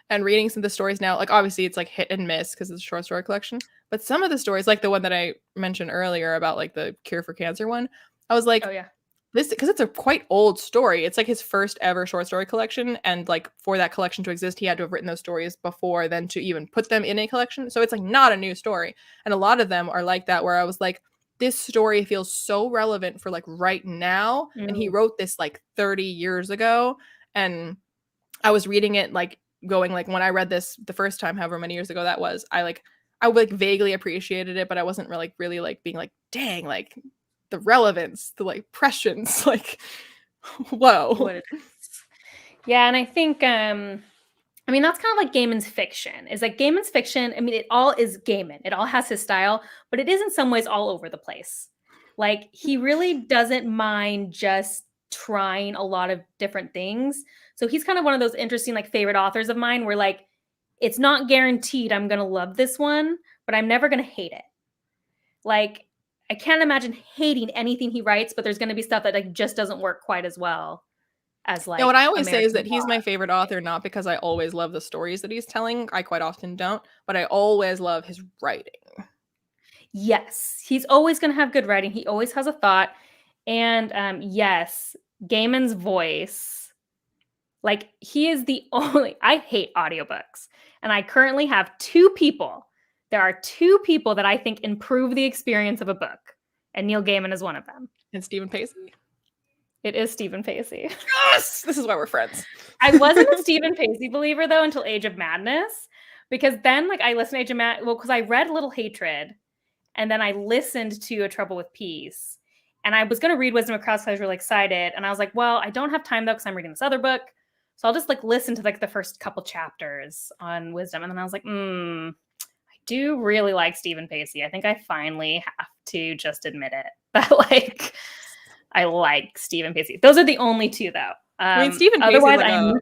And reading some of the stories now, like obviously it's like hit and miss because it's a short story collection. But some of the stories, like the one that I mentioned earlier about like the cure for cancer one, I was like, oh yeah, this, because it's a quite old story. It's like his first ever short story collection. And like for that collection to exist, he had to have written those stories before then to even put them in a collection. So it's like not a new story. And a lot of them are like that, where I was like, this story feels so relevant for like right now. And he wrote this like 30 years ago. And I was reading it like going like, when I read this the first time, however many years ago that was, I like vaguely appreciated it, but I wasn't really like being like, dang, like the relevance, the like prescience, like whoa. What it is. Yeah, and I think that's kind of like Gaiman's fiction. Is like Gaiman's fiction, it all is Gaiman. It all has his style, but it is in some ways all over the place. Like he really doesn't mind just trying a lot of different things. So he's kind of one of those interesting like favorite authors of mine where like it's not guaranteed I'm going to love this one, but I'm never going to hate it. Like I can't imagine hating anything he writes, but there's going to be stuff that like just doesn't work quite as well as like. Yeah, what I always say is that he's my favorite author, not because I always love the stories that he's telling. I quite often don't, but I always love his writing. Yes, he's always going to have good writing. He always has a thought. And yes, Gaiman's voice. Like he is the only, I hate audiobooks. And I currently have there are two people that I think improve the experience of a book. And Neil Gaiman is one of them. And Stephen Pacey? It is Stephen Pacey. Yes! This is why we're friends. I wasn't a Stephen Pacey believer though until Age of Madness. Because then like I listened to Age of Madness, because I read Little Hatred. And then I listened to A Trouble with Peace. And I was going to read Wisdom of Crowds because I was really excited. And I was like, well, I don't have time though because I'm reading this other book. So I'll just like listen to like the first couple chapters on Wisdom. And then I was like, I do really like Stephen Pacey. I think I finally have to just admit it. That like, I like Stephen Pacey. Those are the only two though. Stephen Pacey otherwise I'm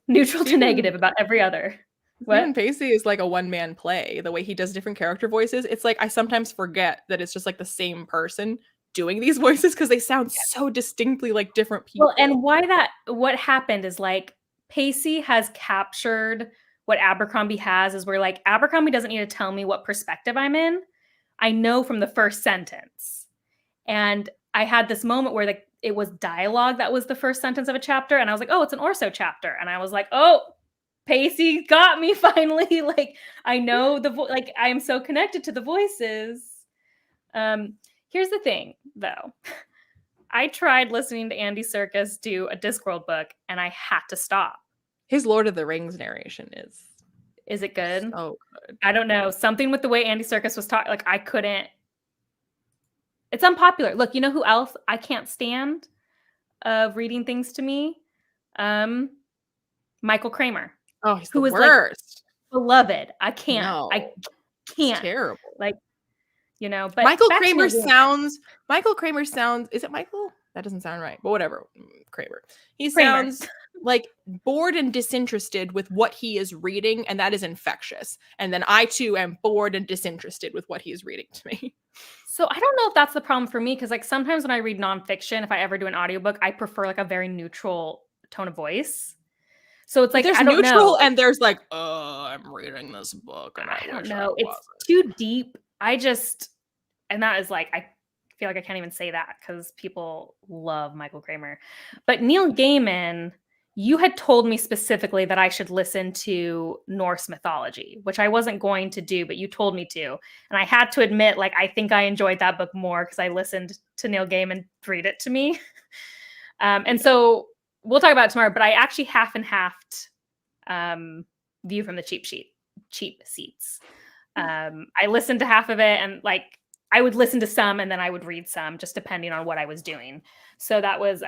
neutral to negative about every other. Stephen Pacey is like a one-man play. The way he does different character voices, it's like I sometimes forget that it's just like the same person doing these voices because they sound so distinctly like different people. Well, and what happened is like Pacey has captured what Abercrombie has, is where like Abercrombie doesn't need to tell me what perspective I'm in. I know from the first sentence. And I had this moment where like it was dialogue that was the first sentence of a chapter, and I was like, oh, it's an Orso chapter, and I was like, oh, Pacey got me finally. Like I know like I am so connected to the voices. Here's the thing, though. I tried listening to Andy Serkis do a Discworld book, and I had to stop. His Lord of the Rings narration is it good? So good. I don't know. Something with the way Andy Serkis was talking, like I couldn't. It's unpopular. Look, you know who else I can't stand of reading things to me? Michael Kramer. Oh, he's the worst. Like, beloved. I can't. No, I can't. it's terrible. Like, you know, but Michael Kramer sounds. Is it Michael? That doesn't sound right. But whatever. Kramer. He sounds like bored and disinterested with what he is reading, and that is infectious. And then I too am bored and disinterested with what he is reading to me. So I don't know if that's the problem for me, because like sometimes when I read nonfiction, if I ever do an audiobook, I prefer like a very neutral tone of voice. So it's like, there's I don't neutral know. And there's like, I'm reading this book and I don't know. It's too deep. And that is like, I feel like I can't even say that because people love Michael Kramer. But Neil Gaiman, you had told me specifically that I should listen to Norse mythology, which I wasn't going to do, but you told me to. And I had to admit, like, I think I enjoyed that book more because I listened to Neil Gaiman read it to me. And so we'll talk about it tomorrow, but I actually half and halved View from the Cheap Seats. I listened to half of it, and like I would listen to some and then I would read some, just depending on what I was doing. So that was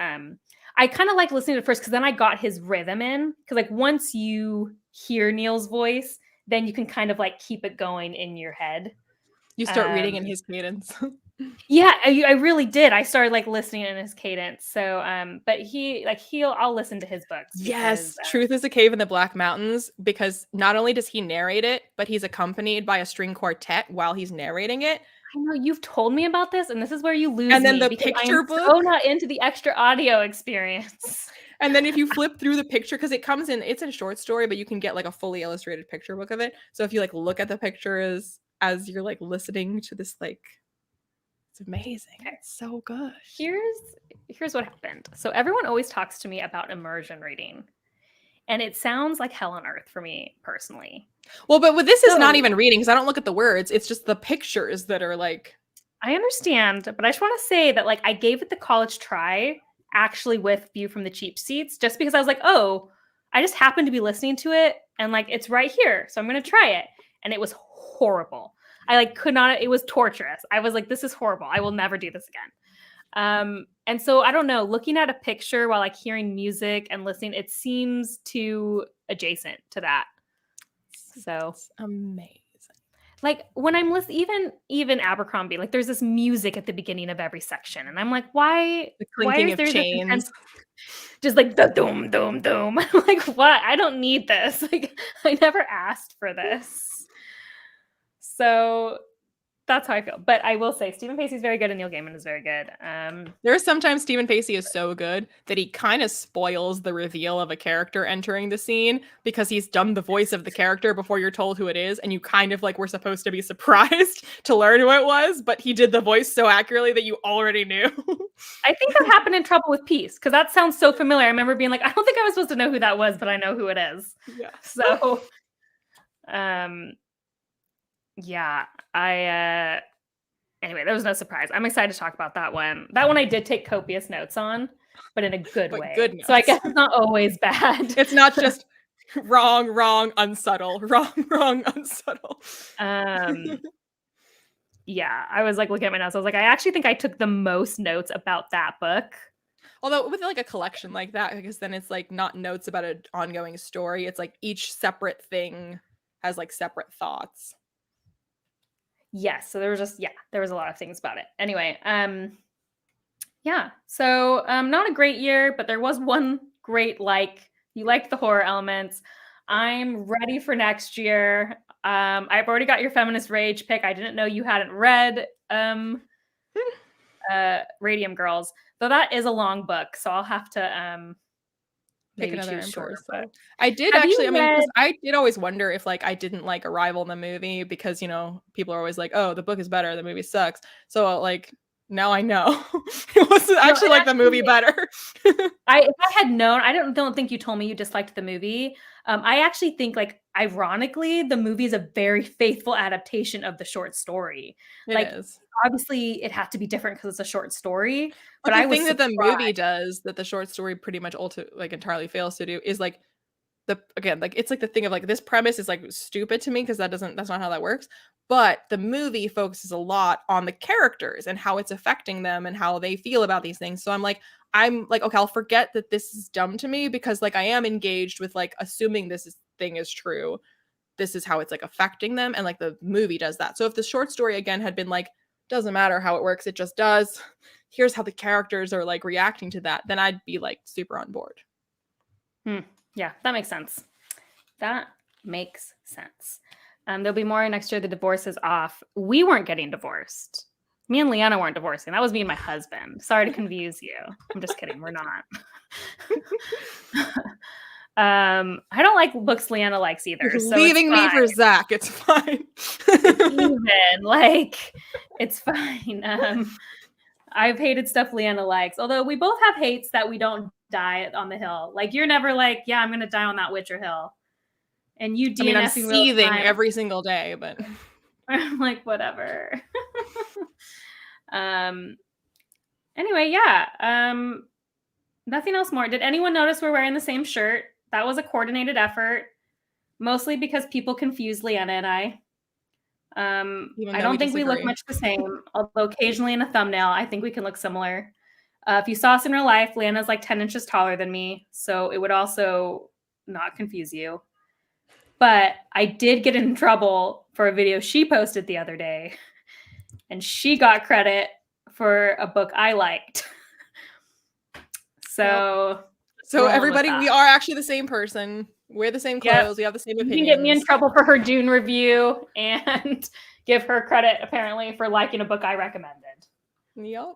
I kind of like listening to it first, because then I got his rhythm in. Because like once you hear Neil's voice, then you can kind of like keep it going in your head. You start reading in his cadence. Yeah, I really did. I started like listening in his cadence. So, but I'll listen to his books. Yes, Truth is a Cave in the Black Mountains, because not only does he narrate it, but he's accompanied by a string quartet while he's narrating it. I know you've told me about this, and this is where you lose me. And then the picture book. So not into the extra audio experience. And then if you flip through the picture, because it's a short story, but you can get like a fully illustrated picture book of it. So if you like look at the pictures as you're like listening to this, like, it's amazing. Okay. It's so good. Here's what happened. So everyone always talks to me about immersion reading, and it sounds like hell on earth for me personally. Well, but this is not even reading, because I don't look at the words. It's just the pictures that are like. I understand, but I just want to say that like I gave it the college try, actually with View from the Cheap Seats, just because I was like, oh, I just happened to be listening to it and like it's right here, so I'm going to try it. And it was horrible. I like could not, it was torturous. I was like, this is horrible. I will never do this again. And so I don't know, looking at a picture while like hearing music and listening, it seems too adjacent to that. So it's amazing. Like when I'm listening, even Abercrombie, like there's this music at the beginning of every section, and I'm like, why? The clinking of chains, just like the doom, doom, doom. I'm like, what? I don't need this. Like, I never asked for this. So that's how I feel. But I will say Stephen Pacey is very good and Neil Gaiman is very good. There are sometimes Stephen Pacey is so good that he kind of spoils the reveal of a character entering the scene, because he's done the voice of the character before you're told who it is, and you kind of like were supposed to be surprised to learn who it was, but he did the voice so accurately that you already knew. I think that happened in Trouble with Peace, because that sounds so familiar. I remember being like, I don't think I was supposed to know who that was, but I know who it is. Yeah. So yeah, anyway, there was no surprise. I'm excited to talk about that one. That one I did take copious notes on, but in a good way. So I guess it's not always bad. It's not just wrong, unsubtle, wrong, unsubtle. Yeah, I was like looking at my notes. I was like, I actually think I took the most notes about that book. Although with like a collection like that, because then it's like not notes about an ongoing story. It's like each separate thing has like separate thoughts. Yes, so there was a lot of things about it. Anyway, yeah, so not a great year, but there was one great, like, you liked the horror elements. I'm ready for next year. I've already got your feminist rage pick. I didn't know you hadn't read Radium Girls, though that is a long book, so I'll have to pick another short. I did actually. I mean, because I did always wonder if like I didn't like Arrival in the movie, because you know people are always like, "Oh, the book is better, the movie sucks." So like, Now I know. It was actually like the movie better. If I had known, I don't think you told me you disliked the movie. I actually think, like, ironically, the movie is a very faithful adaptation of the short story. It Like, is. obviously, it had to be different because it's a short story, But but the I was thing that the surprised. movie does that the short story pretty much like entirely fails to do is like again, like it's like the thing of like this premise is like stupid to me because that's not how that works. But the movie focuses a lot on the characters and how it's affecting them and how they feel about these things. So I'm like, okay, I'll forget that this is dumb to me because like I am engaged with like assuming thing is true. This is how it's like affecting them, and like the movie does that. So if the short story again had been like, doesn't matter how it works, it just does. Here's how the characters are like reacting to that, then I'd be like super on board. Yeah, that makes sense. That makes sense. There'll be more next year. The divorce is off. We weren't getting divorced. Me and Liana weren't divorcing. That was me and my husband. Sorry to confuse you. I'm just kidding. We're not. I don't like books Liana likes either. You're so leaving me for Zach. It's fine. It's fine. I've hated stuff Liana likes, although we both have hates that we don't die on the hill. Like, you're never like, yeah, I'm gonna die on that Witcher hill, and you DNFing. I'm seething every single day, but I'm like, whatever. Anyway, yeah. Nothing else more. Did anyone notice we're wearing the same shirt? That was a coordinated effort, mostly because people confuse Liana and I. I don't think we look much the same, although occasionally in a thumbnail, I think we can look similar. If you saw us in real life, Liana's like 10 inches taller than me, so it would also not confuse you. But I did get in trouble for a video she posted the other day, and she got credit for a book I liked. So everybody, we are actually the same person. Wear the same clothes. Yep. We have the same opinions. You can get me in trouble for her Dune review and give her credit, apparently, for liking a book I recommended. Yep.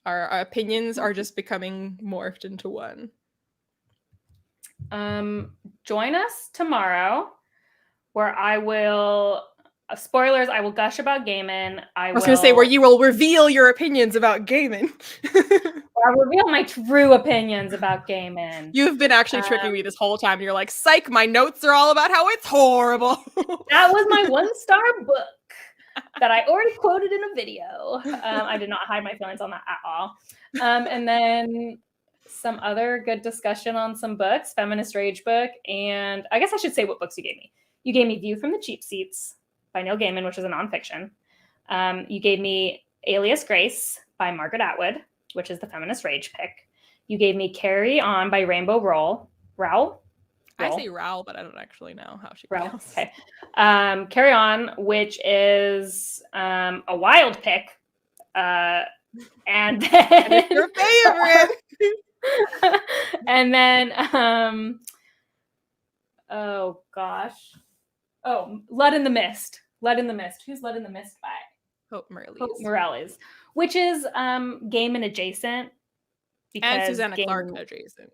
Our opinions are just becoming morphed into one. Join us tomorrow, where I will... spoilers, I will gush about Gaiman. I was going to say, where you will reveal your opinions about Gaiman. I'll reveal my true opinions about Gaiman. You've been actually tricking me this whole time. You're like, psych, my notes are all about how it's horrible. That was my 1-star book that I already quoted in a video. I did not hide my feelings on that at all. And then some other good discussion on some books, Feminist Rage book, and I guess I should say what books you gave me. You gave me View from the Cheap Seats by Neil Gaiman, which is a nonfiction. You gave me Alias Grace by Margaret Atwood, which is the Feminist Rage pick. You gave me Carry On by Rainbow Rowell. I say Rowell, but I don't actually know how she pronounces. Okay. Carry On, which is a wild pick. And then it's your favorite. And then oh gosh. Oh, Blood in the Mist. Blood in the Mist. Who's Blood in the Mist by? Hope Morales. Which is Gaiman adjacent. And Susanna Clark adjacent.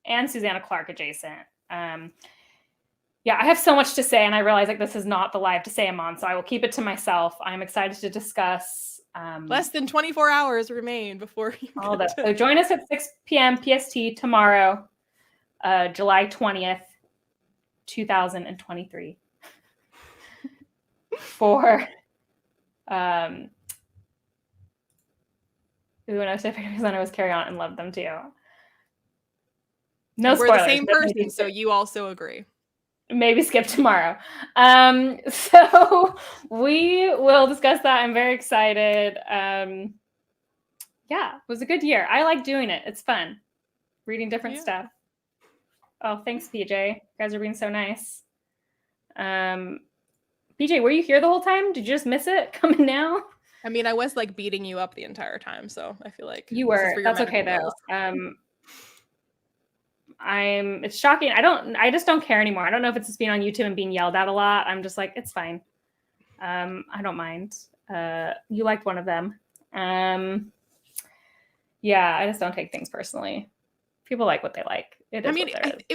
And Susanna Clark adjacent. Yeah, I have so much to say, and I realize like this is not the live to say I'm on, so I will keep it to myself. I'm excited to discuss. Less than 24 hours remain before you all that. So join us at 6 p.m. PST tomorrow, July 20th, 2023, for Ooh, and I was because I was Carry On and loved them too. No spoilers. We're the same person, so you also agree. Maybe skip tomorrow. So we will discuss that. I'm very excited. Yeah, it was a good year. I like doing it. It's fun. Reading different stuff. Oh, thanks, PJ. You guys are being so nice. PJ, were you here the whole time? Did you just miss it coming now? I mean, I was like beating you up the entire time, so I feel like you were. That's okay though. It's shocking. I just don't care anymore. I don't know if it's just being on YouTube and being yelled at a lot. I'm just like, it's fine. I don't mind. You liked one of them. Yeah, I just don't take things personally. People like what they like. It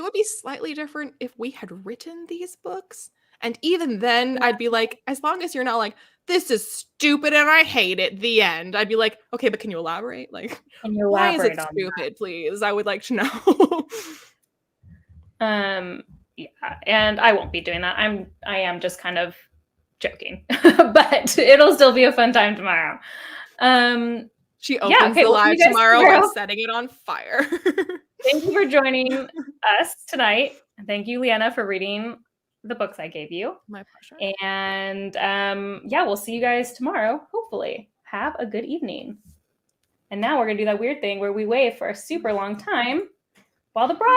would be slightly different if we had written these books And even then, I'd be like, as long as you're not like, this is stupid and I hate it, the end. I'd be like, okay, but can you elaborate? Like, Can you why is it elaborate on stupid, please? I would like to know. Yeah, and I won't be doing that. I am just kind of joking, but it'll still be a fun time tomorrow. She opens the live tomorrow by setting it on fire. Thank you for joining us tonight. Thank you, Liana, for reading the books I gave you. My pleasure. And yeah, we'll see you guys tomorrow, hopefully. Have a good evening. And now we're going to do that weird thing where we wave for a super long time while the bride